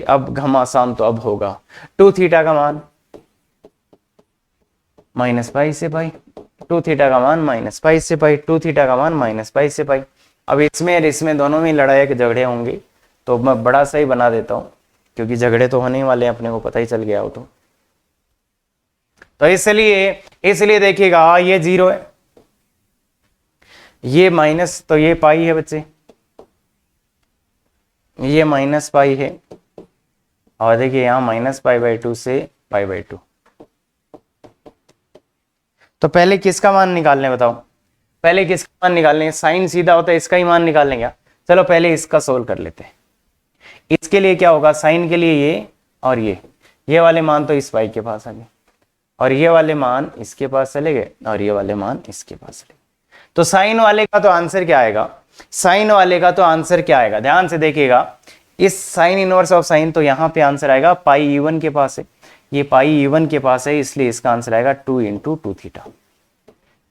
अब घमासान तो अब होगा। 2 थीटा का मान माइनस पाई से पाई, 2 थीटा का मान माइनस पाई से पाई, 2 थीटा का मान माइनस पाई से पाई। अब इसमें दोनों में लड़ाई के झगड़े होंगे, तो मैं बड़ा सही बना देता हूं। क्योंकि झगड़े तो होने ही वाले हैं, अपने को पता ही चल गया हो तो इसलिए देखिएगा ये 0 है, ये माइनस, तो ये पाई है बच्चे, ये माइनस पाई है, और देखिए यहां -π/2 से π/2। तो पहले किसका मान निकालने बताओ, पहले किसका मान निकालने, साइन सीधा होता है, इसका ही मान निकालने क्या। चलो पहले इसका सोल्व कर लेते हैं। इसके लिए क्या होगा, साइन के लिए ये और ये वाले मान तो इस पाई के पास आ गए, और ये वाले मान इसके पास चले गए, और ये वाले मान इसके पास चले गए। तो साइन वाले का तो आंसर क्या आएगा, साइन वाले का तो आंसर क्या आएगा, ध्यान से देखिएगा, इस साइन इनवर्स ऑफ साइन, तो यहां पे आंसर आएगा पाई E1 के पास है, ये पाई E1 के पास है, इसलिए इसका आंसर आएगा 2 × 2 थीटा।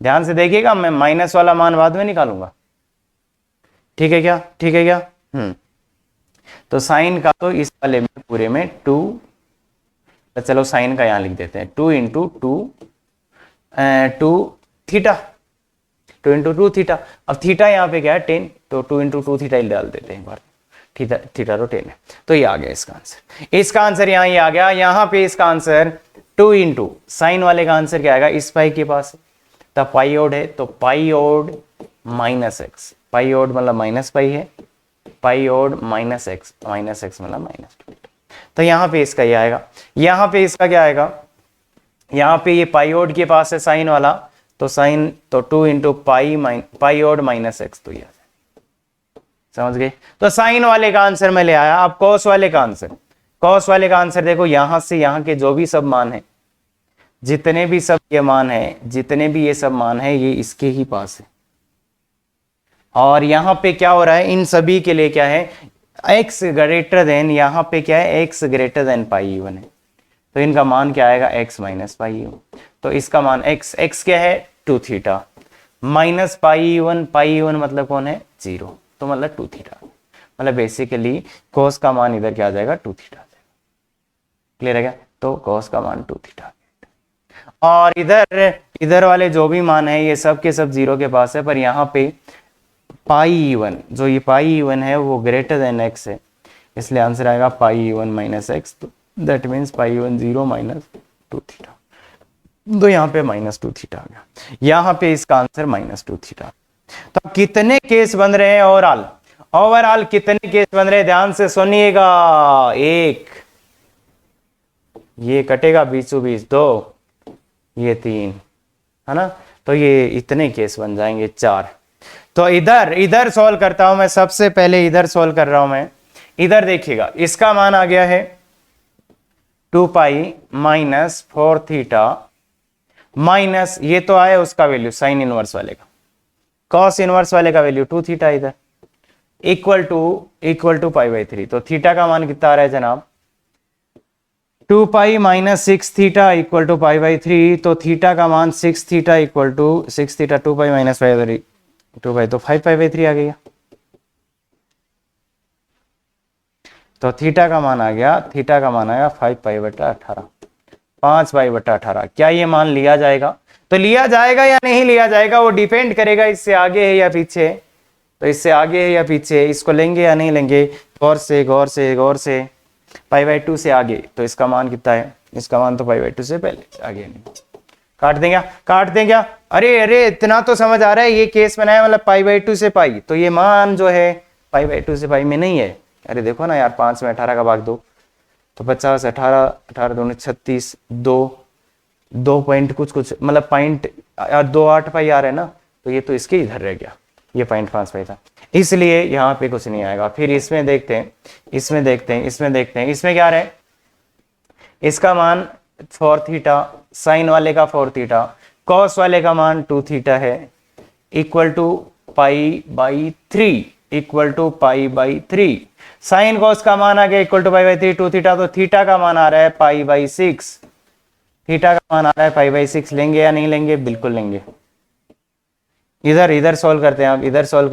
ध्यान से देखिएगा, मैं माइनस वाला मान बाद में निकालूंगा, ठीक है क्या, ठीक है क्या। तो साइन का तो इस वाले में पूरे में 2, तो चलो साइन का यहां लिख देते हैं 2 × 2 थीटा, 2 × 2 थीटा। अब थीटा यहाँ पे क्या है 10, तो 2 × 2 थीटा डाल देते हैं एक बार, थीटा तो 10 है, तो ये आ गया इसका आंसर। इसका आंसर यहाँ ये आ गया, यहाँ पे इसका आंसर 2 × साइन वाले का आंसर क्या आएगा, इस पाई के पास है, तब पाई ओड है, तो पाई ओड -x, पाई ओड मतलब माइनस पाई है, पाई ओड -x मतलब -2। तो यहाँ पे इसका ये आएगा, यहाँ पे इसका क्या आएगा, यहाँ पे ये पाई ओड के पास है साइन वाला, तो साइन तो 2 × पाई ओड -x, तो ये समझ गए। तो साइन वाले का आंसर मैं ले आया। अब कॉस वाले का आंसर, कॉस वाले का आंसर देखो, यहां से यहां के जो भी सब मान है, जितने भी सब ये मान है, जितने भी ये सब मान है, ये इसके ही पास है, और यहां पे क्या हो रहा है, इन सभी के लिए क्या है, x ग्रेटर देन, यहां पे क्या है, x ग्रेटर देन π1 है, तो इनका मान क्या आएगा, x - π1। तो इसका मान x क्या है 2 थीटा, -π1 मतलब कौन है 0, तो मतलब 2 थीटा, मतलब बेसिकली cos का मान इधर क्या आ जाएगा 2 थीटा आ जाएगा। क्लियर है क्या, तो cos का मान 2 थीटा, और इधर वाले जो भी मान है ये सब के सब 0 के पास है, पर यहाँ पे π1, जो ये π1 है वो ग्रेटर देन x है, इसलिए आंसर आएगा π1 - x, तो दैट मीन्स π1 0 -2 थीटा, तो यहाँ पे -2 थीटा आ गया, यहाँ पे इसका आंसर -2 थीटा। तो कितने केस बन रहे हैं ओवरऑल कितने केस बन रहे हैं, ध्यान से सुनिएगा, 1, ये कटेगा बीचों बीच 2, ये 3 है ना, तो ये इतने केस बन जाएंगे 4। तो इधर सॉल्व करता हूं मैं, सबसे पहले इधर सॉल्व कर रहा हूं मैं, इधर देखिएगा, इसका मान आ गया है 2π - 4 थीटा माइनस, ये तो आया उसका वैल्यू साइन इनवर्स वाले का, कॉस इनवर्स वाले का वैल्यू 2 थीटा, इधर इक्वल टू π/3। तो थीटा का मान कितना आ रहा है जनाब, 2π - 6 थीटा इक्वल टू π/3, तो थीटा का मान 6 थीटा इक्वल टू 6 थीटा 2π - 5/3, 2π तो 5π/3 आ गया। तो थीटा का मान आ गया 5π/18, 5π/18। क्या ये मान लिया जाएगा, तो लिया जाएगा या नहीं लिया जाएगा वो डिपेंड करेगा इससे आगे है या पीछे, तो इससे आगे है या पीछे, इसको लेंगे या नहीं लेंगे, गौर से π/2 से आगे, तो इसका मान कितना है, इसका मान तो π/2 से पहले आगे नहीं, काट दें क्या, अरे इतना तो समझ आ रहा है, ये केस बनाया मतलब π/2 से पाई, तो ये मान जो है π/2 से पाई में नहीं है, अरे देखो ना यार, 5 में 18 का भाग 2, तो 50, 18 दूनी 36, 2 पॉइंट कुछ मतलब पॉइंट 28 पाई आ रहा है ना, तो ये तो इसके इधर रह गया, ये 0.5 पाई था, इसलिए यहाँ पे कुछ नहीं आएगा। फिर इसमें देखते हैं, इसमें क्या रहे, इसका मान 4 थीटा, साइन वाले का 4 थीटा, कॉस वाले का मान 2 थीटा है, इक्वल टू π/3, साइन कॉस का मान आ गया इक्वल टू π/3, 2 थीटा, तो थीटा का मान आ रहा है π/6, लेंगे या नहीं लेंगे, बिल्कुल लेंगे। इधर सॉल्व करते हैं, आप इधर सॉल्व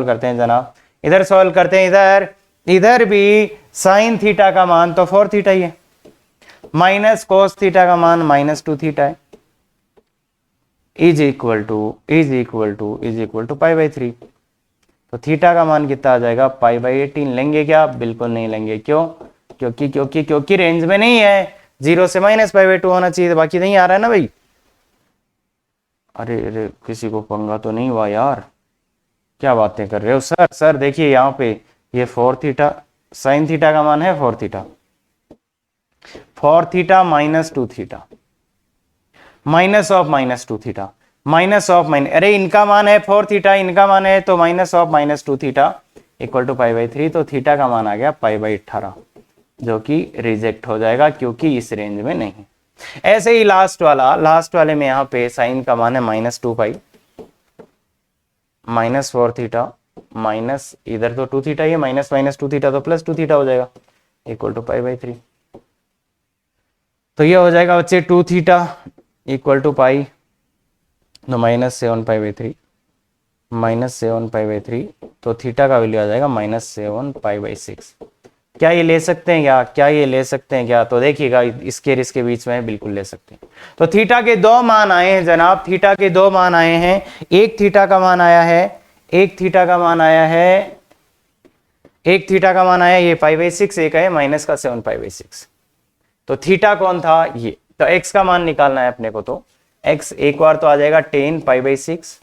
करते हैं जनाब, इधर भी साइन थीटा का मान तो 4 थीटा ही है, माइनस कोस थीटा का मान -2 थीटा है, इज इक्वल टू π/3। तो थीटा का मान कितना आ जाएगा, π/18। लेंगे क्या, बिल्कुल नहीं लेंगे, क्यों, क्योंकि रेंज में नहीं है, 0 से -π/2 होना चाहिए, बाकी नहीं आ रहा है ना भाई। अरे किसी को पंगा तो नहीं हुआ यार, क्या बातें कर रहे हो सर। सर देखिए यहाँ पे ये 4 थीटा, साइन थीटा का मान है 4 theta, 4 theta -2 theta, minus of -2 theta, minus of अरे इनका मान है 4 थीटा, इनका मान है तो minus of -2 theta equal to π/3, तो थीटा का मान आ गया π/18, जो कि रिजेक्ट हो जाएगा क्योंकि इस रेंज में नहीं। ऐसे ही लास्ट वाले में यहाँ पे साइन का मान है -2π, -4 थीटा, माइनस इधर तो 2 थीटा, ये -2 थीटा तो +2 थीटा हो जाएगा इक्वल टू π/3। तो ये हो जाएगा बच्चे 2 थीटा इक्वल टू पाई, तो -7π/3, -7π/3, तो थीटा का वैल्यू आ जाएगा -7π/6। क्या ये ले सकते हैं क्या? तो देखिएगा इसके और इसके बीच में बिल्कुल ले सकते हैं। तो थीटा के 2 मान आए हैं जनाब, थीटा के 2 मान आए हैं। एक थीटा का मान आया है, एक थीटा का मान आया है, एक थीटा का मान आया ये π/6, एक है -7π/6। तो थीटा कौन था? ये। तो x का मान निकालना है अपने को, तो x एक बार तो आ जाएगा 10π/6,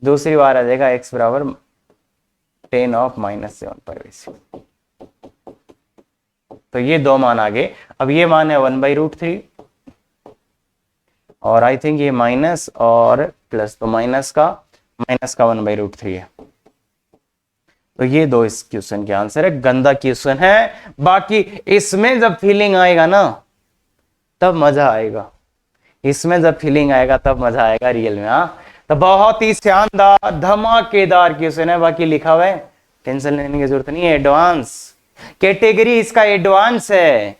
दूसरी बार आ जाएगा x बराबर 10 ऑफ -7π/6। तो ये 2 मान आ गए। अब ये मान है 1/√3, और आई थिंक ये माइनस और प्लस, तो माइनस का 1/√3 है। तो ये 2 इस क्वेश्चन के आंसर है। गंदा क्वेश्चन है, बाकी इसमें जब फीलिंग आएगा ना तब मजा आएगा, इसमें जब फीलिंग आएगा तब मजा आएगा रियल में। हाँ, तो बहुत ही शानदार धमाकेदार क्वेश्चन है। बाकी लिखा हुआ है, टेंशन लेने की जरूरत नहीं है। एडवांस कैटेगरी इसका एडवांस है,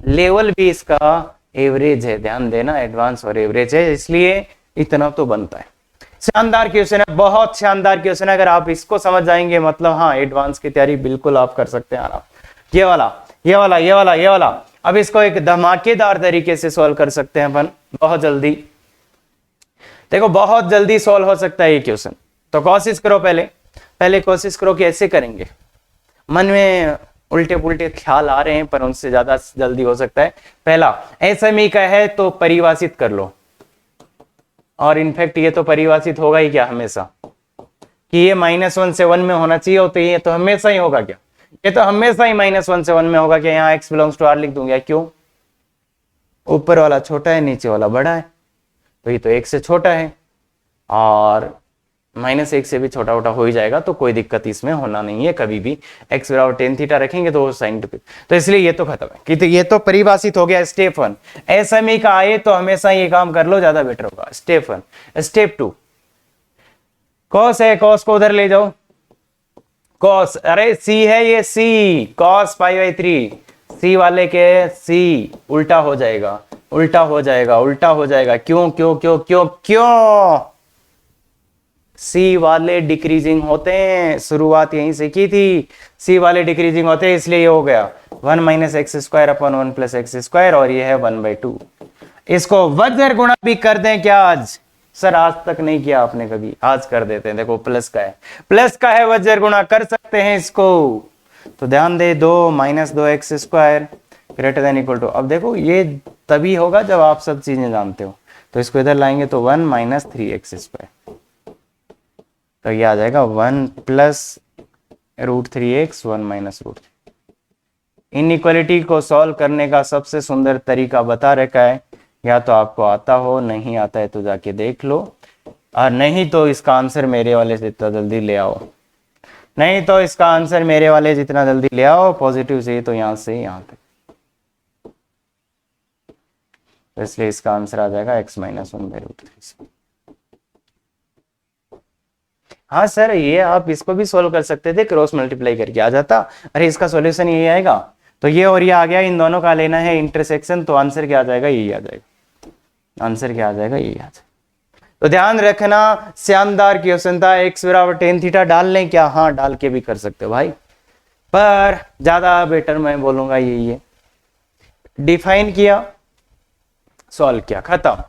लेवल भी इसका एवरेज है, ध्यान देना, एडवांस और एवरेज है, इसलिए इतना तो बनता है। शानदार क्वेश्चन है, बहुत शानदार क्वेश्चन है। अगर आप इसको समझ जाएंगे मतलब हाँ, एडवांस की तैयारी बिल्कुल आप कर सकते हैं आराम। ये वाला अब इसको एक धमाकेदार तरीके से सॉल्व कर सकते हैं अपन बहुत जल्दी। देखो बहुत जल्दी सॉल्व हो सकता है ये क्वेश्चन, तो कोशिश करो, पहले कोशिश करो कि ऐसे करेंगे। मन में उल्टे पुल्टे ख्याल आ रहे हैं पर उनसे ज्यादा जल्दी हो सकता है। पहला SME का है तो परिभाषित कर लो, और इनफैक्ट ये तो परिभाषित होगा ही क्या हमेशा, कि ये -1 से 1 में होना चाहिए, तो ये तो हमेशा ही होगा क्या? ये तो हमेशा ही -1 से 1 में होगा क्या? यहाँ x बिलोंग्स टू r लिख दूंगा, क्यों? ऊपर वाला छोटा है, नीचे वाला बड़ा है, तो ये तो 1 से छोटा है, और -1 से भी छोटा हो ही जाएगा, तो कोई दिक्कत इसमें होना नहीं है कभी भी। x बराबर tan थीटा रखेंगे तो साइन टू, तो इसलिए ये तो खत्म है कि तो ये तो परिभाषित हो गया स्टेप 1। SME का आए तो हमेशा ये काम कर लो, ज्यादा बेटर होगा। स्टेप 1। स्टेप 2 कॉस है, कॉस को उधर ले जाओ, कॉस, अरे c है ये c, cos π/3, c वाले के c उल्टा हो जाएगा, क्यों? c वाले डिक्रीजिंग होते हैं, शुरुआत यहीं से की थी, c वाले डिक्रीजिंग होते हैं, इसलिए ये हो गया 1 - x² अपॉन 1 + x², और ये है 1/2। इसको वज्र गुणा भी कर दें क्या आज? सर आज तक नहीं किया आपने कभी, आज कर देते हैं। देखो प्लस का है वज्र गुणा, कर सकते हैं इसको, तो ध्यान दे, 2 - 2x² greater than equal to, अब देखो ये तभी होगा जब आप सब चीजें जानते हो, तो इसको इधर लाएंगे तो 1 - 3x², तो ये आ जाएगा 1 + √3x 1 - √3। इनइक्वालिटी को सॉल्व करने का सबसे सुंदर तरीका बता रखा है, या तो आपको आता हो, नहीं आता है तो जाके देख लो, और नहीं तो इसका आंसर मेरे वाले जितना जल्दी ले आओ, पॉजिटिव से तो यहां से यहां तक, तो इसलिए इसका आंसर आ जाएगा x - 1/√3। हाँ सर, ये आप इसको भी सोल्व कर सकते थे, क्रॉस मल्टीप्लाई करके आ जाता। अरे इसका सॉल्यूशन यही आएगा, तो ये और ये आ गया, इन दोनों का लेना है इंटरसेक्शन, तो आंसर क्या आ जाएगा? यही आ जाएगा। तो ध्यान रखना, शानदार क्वेश्चन था। x बराबर tan थीटा डाल लें क्या? हाँ डाल के भी कर सकते हो भाई, पर ज्यादा बेटर मैं बोलूंगा यही है। डिफाइन किया, सॉल्व किया, खत्म।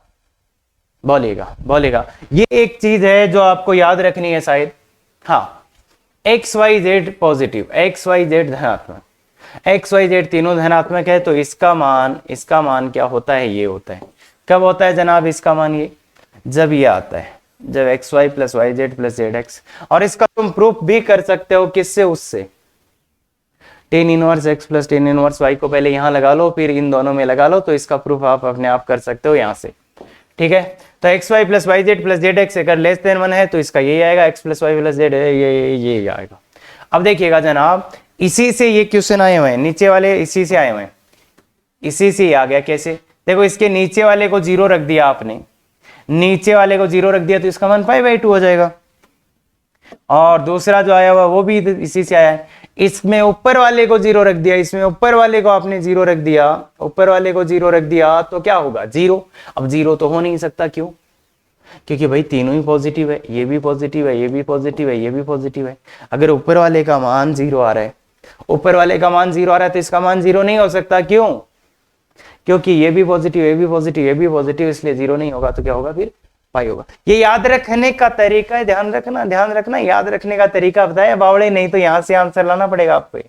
बोलेगा ये एक चीज है जो आपको याद रखनी है शायद। हाँ, x y z positive, x y z धनात्मक, एक्स वाई जेड तीनों धनात्मक है, तो इसका मान क्या होता है, ये होता है। कब होता है जनाब इसका मान, ये जब ये आता है, जब x y plus y z plus z x. और इसका तुम प्रूफ भी कर सकते हो किससे, उससे tan inverse x plus tan inverse y को पहले यहां लगा लो, फिर इन दोनों में लगा लो, तो इसका प्रूफ आप अपने आप कर सकते हो यहां से। ठीक है, तो x y plus y z plus z x अगर लेस देन 1 है तो इसका यही आएगा, x plus y plus z है ये आएगा। अब देखिएगा जनाब, इसी से ये क्वेश्चन आए हुए हैं, नीचे वाले इसी से आए हुए हैं, इसी से आ गया। कैसे, देखो इसके नीचे वाले को 0 रख दिया आपने, नीचे वाले को 0 रख दिया तो इसका मान π/2 हो जाएगा। और दूसरा जो आया हुआ वो भी इसी से आया है, इसमें ऊपर वाले को 0 रख दिया, इसमें ऊपर वाले को आपने 0 रख दिया, ऊपर वाले को 0 रख दिया तो क्या होगा 0। अब 0 तो हो नहीं सकता, क्यों, क्योंकि भाई तीनों ही पॉजिटिव है, ये भी पॉजिटिव है, ये भी पॉजिटिव है, ये भी पॉजिटिव है। अगर ऊपर वाले का मान 0 आ रहा है, ऊपर वाले का मान 0 आ रहा है तो इसका मान 0 नहीं हो सकता, क्यों, क्योंकि ये भी पॉजिटिव, ये भी पॉजिटिव, ये भी पॉजिटिव, इसलिए 0 नहीं होगा, तो क्या होगा फिर पाई होगा। ये याद रखने का तरीका है, ध्यान रखना, याद रखने का तरीका बताया बावड़े, नहीं तो यहां से आंसर लाना पड़ेगा आपको।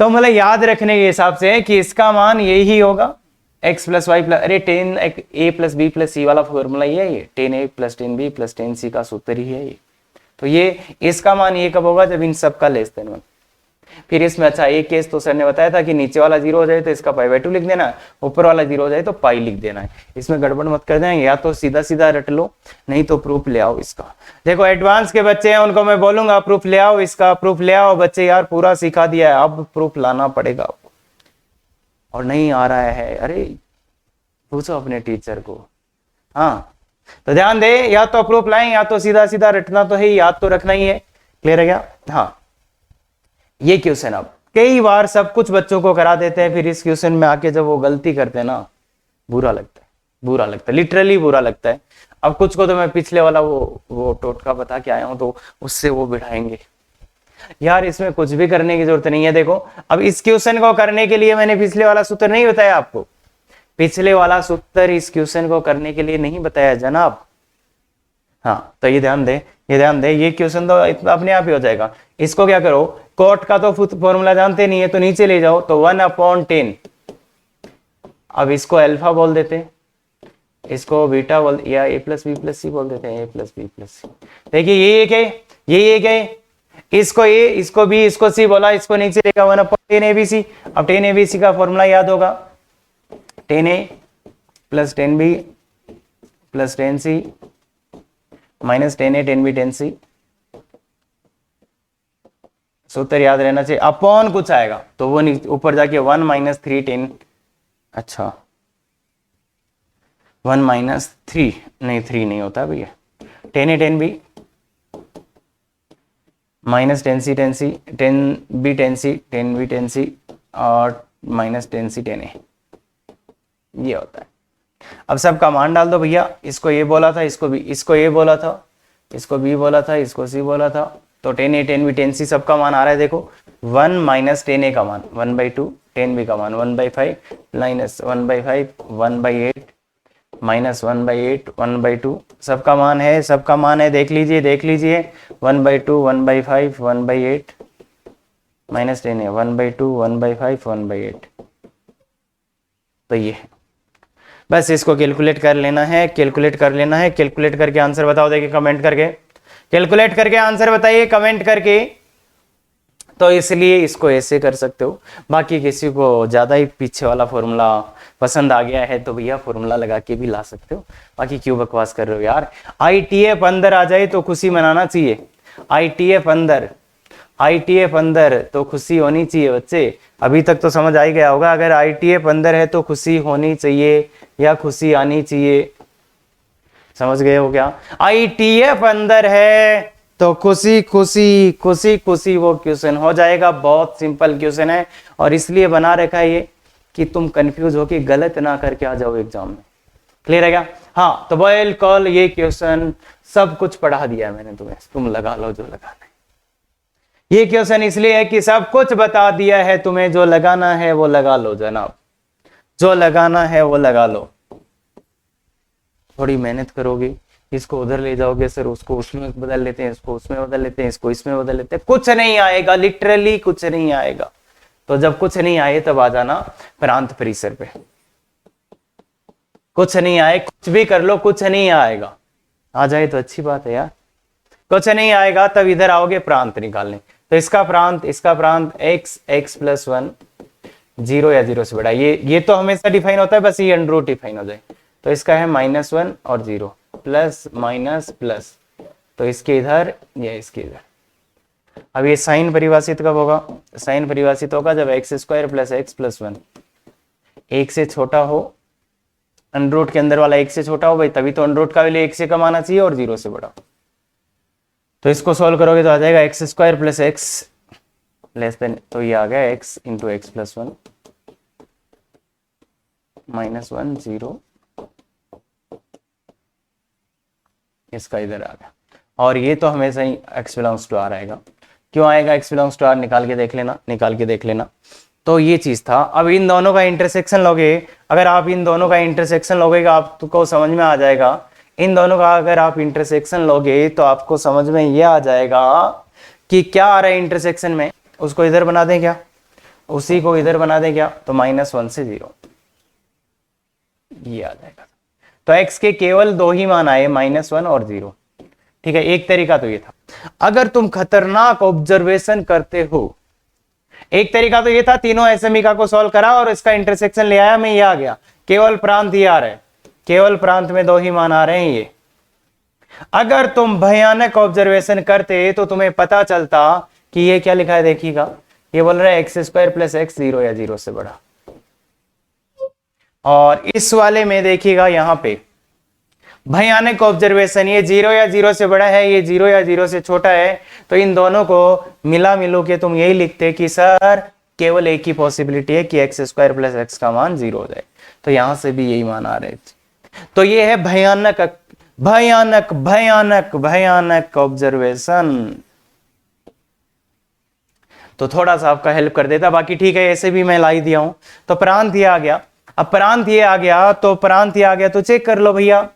तो मतलब याद रखने के हिसाब से कि इसका मान यही होगा, x प्लस वाई प्लस, अरे 10a प्लस बी प्लस सी वाला फॉर्मूला ये 10a plus 10b plus 10c का सूत्र ही है ये। तो ये इसका मान ये कब होगा, जब इन सब का लेस देन 1। फिर इसमें अच्छा एक केस तो सर ने बताया था कि नीचे वाला 0 हो जाए तो इसका π/2 लिख देना, ऊपर वाला 0 हो जाए तो पाई लिख देना है। इसमें गड़बड़ मत कर देना, या तो सीधा सीधा रट लो, नहीं तो प्रूफ ले आओ इसका। देखो एडवांस के बच्चे हैं उनको मैं बोलूंगा प्रूफ ले आओ, इसका प्रूफ ले आओ बच्चे, यार पूरा सिखा दिया है, अब प्रूफ लाना पड़ेगा आपको। और नहीं आ रहा है, अरे पूछो अपने टीचर को। हाँ तो ध्यान दे, या तो प्रूफ लाएं या तो सीधा सीधा रटना तो है, याद तो रखना ही है। क्लियर है क्या। हाँ ये क्वेश्चन अब कई बार सब कुछ बच्चों को करा देते हैं, फिर इस क्वेश्चन में आके जब वो गलती करते हैं ना, बुरा लगता है, लिटरली बुरा लगता है। अब कुछ को तो मैं पिछले वाला वो टोटका बता के आया हूं, तो उससे वो बिठाएंगे। यार इसमें कुछ भी करने की जरूरत नहीं है। देखो अब इस क्वेश्चन को करने के लिए मैंने पिछले वाला सूत्र नहीं बताया आपको, पिछले वाला सूत्र इस क्वेश्चन को करने के लिए नहीं बताया जनाब। हाँ तो ये ध्यान दे, ये क्वेश्चन तो अपने आप ही हो जाएगा। इसको क्या करो, कोट का तो फॉर्मूला जानते नहीं है तो नीचे ले जाओ, तो 1/10। अब इसको अल्फा बोल देते, इसको बीटा बोल, या a प्लस बी प्लस सी बोल देते हैं, a प्लस बी प्लस सी। देखिए ये एक है, ये एक है, इसको a, इसको b, इसको c बोला, इसको नीचे लेगा 1/10 abc। अब 10 abc का फॉर्मूला याद होगा, 10a plus 10b plus 10c minus 10a 10b 10c। सूत्र याद रहना चाहिए, अपॉन कुछ आएगा तो वो ऊपर जाके 1 माइनस 3 10, अच्छा 1 माइनस 3 नहीं, 3 नहीं होता भैया, 10a 10b minus 10c 10c 10b 10c 10b 10c और माइनस 10c 10a, ये होता है। अब सबका मान डाल दो भैया, इसको ये बोला था, इसको भी, इसको ये बोला था, इसको बी बोला था, इसको सी बोला था, तो 10a 10b 10c सबका मान आ रहा है। देखो 1 माइनस 10a का मान 1/2, 10b का मान 1/5 माइनस 1/5 1/8 माइनस 1/8 1/2 सबका मान है, देख लीजिए 1/2 1/5 1/8 माइनस 10a 1/2 1/5 1/8। तो ये बस इसको कैलकुलेट कर लेना है, कैलकुलेट करके आंसर बताओ। देखिए कमेंट करके कैलकुलेट करके आंसर बताइए कमेंट करके। तो इसलिए इसको ऐसे कर सकते हो, बाकी किसी को ज्यादा ही पीछे वाला फॉर्मूला पसंद आ गया है तो भैया फॉर्मूला लगा के भी ला सकते हो, बाकी क्यों बकवास कर रहे हो यार। ITF अंदर आ जाए तो खुशी मनाना चाहिए, ITF अंदर तो खुशी होनी चाहिए बच्चे। अभी तक तो समझ आ ही गया होगा, अगर ITF अंदर है तो खुशी होनी चाहिए या खुशी आनी चाहिए, समझ गए हो क्या। ITF अंदर है तो खुशी खुशी खुशी खुशी वो क्वेश्चन हो जाएगा। बहुत सिंपल क्वेश्चन है और इसलिए बना रखा है ये कि तुम कंफ्यूज हो कि गलत ना करके आ जाओ एग्जाम में। क्लियर है क्या। हाँ तो बिल्कुल ये क्वेश्चन सब कुछ पढ़ा दिया मैंने तुम्हें, तुम लगा लो जो लगाना है। ये क्वेश्चन इसलिए है कि सब कुछ बता दिया है तुम्हें, जो लगाना है वो लगा लो जनाब, जो लगाना है वो लगा लो। थोड़ी मेहनत करोगे इसको उधर ले जाओगे सर, उसको उसमें बदल लेते हैं, इसको उसमें बदल लेते हैं, इसको इसमें बदल लेते हैं, कुछ नहीं आएगा, लिटरली कुछ नहीं आएगा। तो जब कुछ नहीं आए तब आ जाना प्रांत परिसर पे। कुछ नहीं आए, कुछ भी कर लो, कुछ नहीं आएगा। आ जाए तो अच्छी बात है यार। कुछ नहीं आएगा तब इधर आओगे प्रांत निकालने। तो इसका प्रांत x प्लस 1 0 या 0 से बड़ा, ये तो हमेशा डिफाइन होता है, बस ये अंडर रूट डिफाइन हो जाए। तो इसका है -1 और 0 प्लस माइनस प्लस, तो इसके इधर या इसके इधर। अब ये साइन परिभाषित कब होगा? साइन परिभाषित होगा जब x² प्लस x प्लस 1 1 से छोटा हो, अंडर रूट के अंदर वाला 1 से छोटा हो भाई, तभी तो अंडर रूट का वैल्यू 1 से कम आना चाहिए और 0 से बड़ा। तो इसको सॉल्व करोगे तो आ जाएगा x² plus x less than, तो ये आ गया x इंटू एक्स प्लस 1 -1 0, इसका इधर आ गया। और ये तो हमेशा ही x बिलोंग्स टू r आएगा। क्यों आएगा x बिलोंग्स टू r? निकाल के देख लेना। तो ये चीज था। अब इन दोनों का इंटरसेक्शन लोगे, अगर आप इन दोनों का इंटरसेक्शन लोगे आपको समझ में आ जाएगा। इन दोनों का अगर आप इंटरसेक्शन लोगे तो आपको समझ में ये आ जाएगा कि क्या आ रहा है इंटरसेक्शन में। उसको इधर बना दें क्या? उसी को इधर बना दें क्या? तो -1 से 0 ये आ जाएगा। तो x के केवल दो ही मान आए, -1 और 0। ठीक है, एक तरीका तो ये था। अगर तुम खतरनाक ऑब्जर्वेशन करते हो, एक तरीका तो ये था, तीनों एसएमई को सॉल्व करा और इसका इंटरसेक्शन ले आया, मैं ये आ गया, केवल प्रांत ये आ रहा है, केवल प्रांत में दो ही मान आ रहे हैं ये। अगर तुम भयानक ऑब्जर्वेशन करते तो तुम्हें पता चलता कि ये क्या लिखा है, देखिएगा, ये बोल रहा है x² प्लस x 0 या 0 से बड़ा। और इस वाले में देखिएगा यहां पे भयानक ऑब्जर्वेशन, ये 0 या 0 से बड़ा है, ये 0 या 0 से छोटा है। तो इन दोनों को मिलो के तुम यही लिखते कि सर केवल एक ही पॉसिबिलिटी है कि x² प्लस x का मान 0 हो जाए। तो यहां से भी यही मान आ रहे थे। तो ये है भयानक भयानक भयानक भयानक ऑब्जर्वेशन। तो थोड़ा सा आपका हेल्प कर देता, बाकी ठीक है, ऐसे भी मैं ला ही दिया हूं। तो प्रांत ये आ गया। अब प्रांत ये आ गया तो चेक कर लो भैया,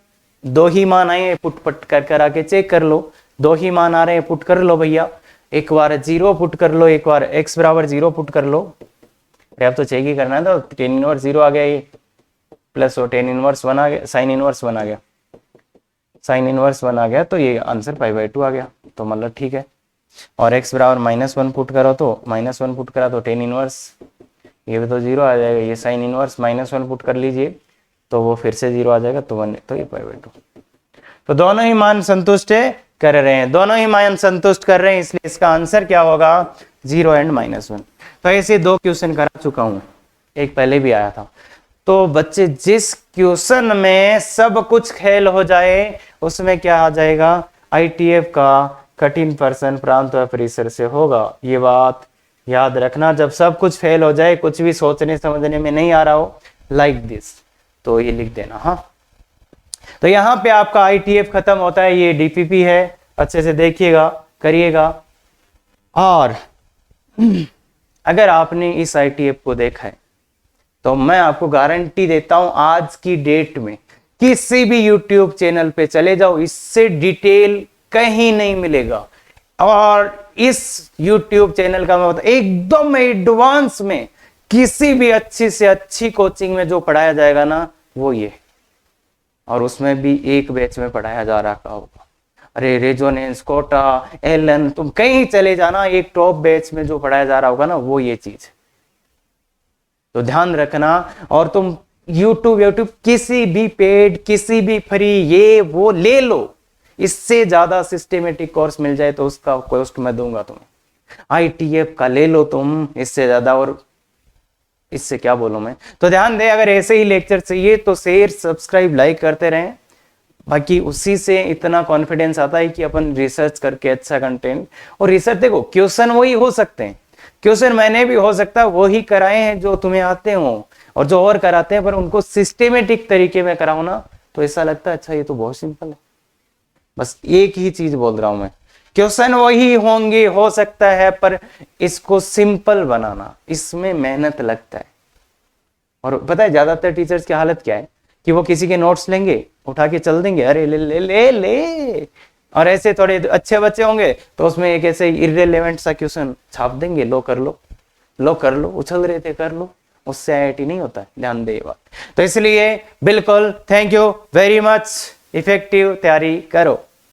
दो ही मान आए, पुट कर आके चेक कर लो, दो ही मान आ रहे हैं, पुट कर लो भैया। एक बार 0 पुट कर लो, एक बार x बराबर 0 पुट कर लो। अब तो चेक ही करना है। तो tan इनवर्स 0 आ गया, ये प्लस हो tan इनवर्स 1 आ गया, साइन इनवर्स 1 आ गया, साइन इनवर्स 1 आ गया, तो ये आंसर π/2 आ गया। तो मतलब ठीक है। और x बराबर -1 पुट करो, तो -1 पुट करा तो tan इनवर्स, ये भी तो 0 आ जाएगा, ये साइन इनवर्स -1 पुट कर लीजिए तो वो फिर से 0 आ जाएगा, तो 1, तो ये π/2। तो दोनों ही मान संतुष्ट कर रहे हैं, दोनों ही मान संतुष्ट कर रहे हैं, इसलिए इसका आंसर क्या होगा? 0 एंड -1। तो ऐसे 2 क्वेश्चन करा चुका हूं, एक पहले भी आया था। तो बच्चे जिस क्वेश्चन में सब कुछ खेल हो जाए उसमें क्या आ जाएगा? ITF का कठिन प्रश्न प्रांत व परिसर से होगा। ये बात याद रखना, जब सब कुछ फेल हो जाए, कुछ भी सोचने समझने में नहीं आ रहा हो, लाइक दिस, तो ये लिख देना। हाँ, तो यहां पे आपका ITF खत्म होता है, ये DPP है, अच्छे से देखिएगा, करिएगा। और अगर आपने इस ITF को देखा है तो मैं आपको गारंटी देता हूं, आज की डेट में किसी भी YouTube चैनल पे चले जाओ, इससे डिटेल कहीं नहीं मिलेगा। और इस YouTube चैनल का मैं बता, एकदम एडवांस में किसी भी अच्छी से अच्छी कोचिंग में जो पढ़ाया जाएगा ना, वो ये, और उसमें भी एक बैच में पढ़ाया जा रहा होगा। अरे रेजोनेंस, कोटा, एलन, तुम कहीं चले जाना, एक टॉप बैच में जो पढ़ाया जा रहा होगा ना, वो ये चीज। तो ध्यान रखना। और तुम यूट्यूब किसी भी पेड, किसी भी फ्री, ये वो ले लो, इससे ज्यादा सिस्टेमेटिक कोर्स मिल जाए तो उसका कॉस्ट मैं दूंगा तुम्हें। ITF का ले लो तुम, इससे ज्यादा और इससे क्या बोलूं मैं। तो ध्यान दे, अगर ऐसे ही लेक्चर चाहिए तो शेयर, सब्सक्राइब, लाइक करते रहें। बाकी उसी से इतना कॉन्फिडेंस आता है कि अपन रिसर्च करके अच्छा कंटेंट, और रिसर्च देखो, क्वेश्चन वही हो सकते हैं, क्वेश्चन मैंने भी हो सकता है वही कराए हैं जो तुम्हें आते हो, और जो और कराते हैं, पर उनको सिस्टेमेटिक तरीके में कराओ ना, तो ऐसा लगता है अच्छा ये तो बहुत सिंपल है। बस एक ही चीज बोल रहा हूं मैं, क्वेश्चन वही होंगे, हो सकता है, पर इसको सिंपल बनाना, इसमें मेहनत लगता है। और पता है ज्यादातर टीचर्स की हालत क्या है कि वो किसी के नोट्स लेंगे, उठा के चल देंगे, अरे ले ले ले ले। और ऐसे थोड़े अच्छे बच्चे होंगे तो उसमें एक ऐसे इररिलेवेंट सा क्वेश्चन छाप देंगे, लो कर लो, लो कर लो, उछल रहे थे कर लो। उससे आईआईटी नहीं होता, ध्यान दे ये बात। तो इसलिए बिल्कुल thank you very much, effective तैयारी करो।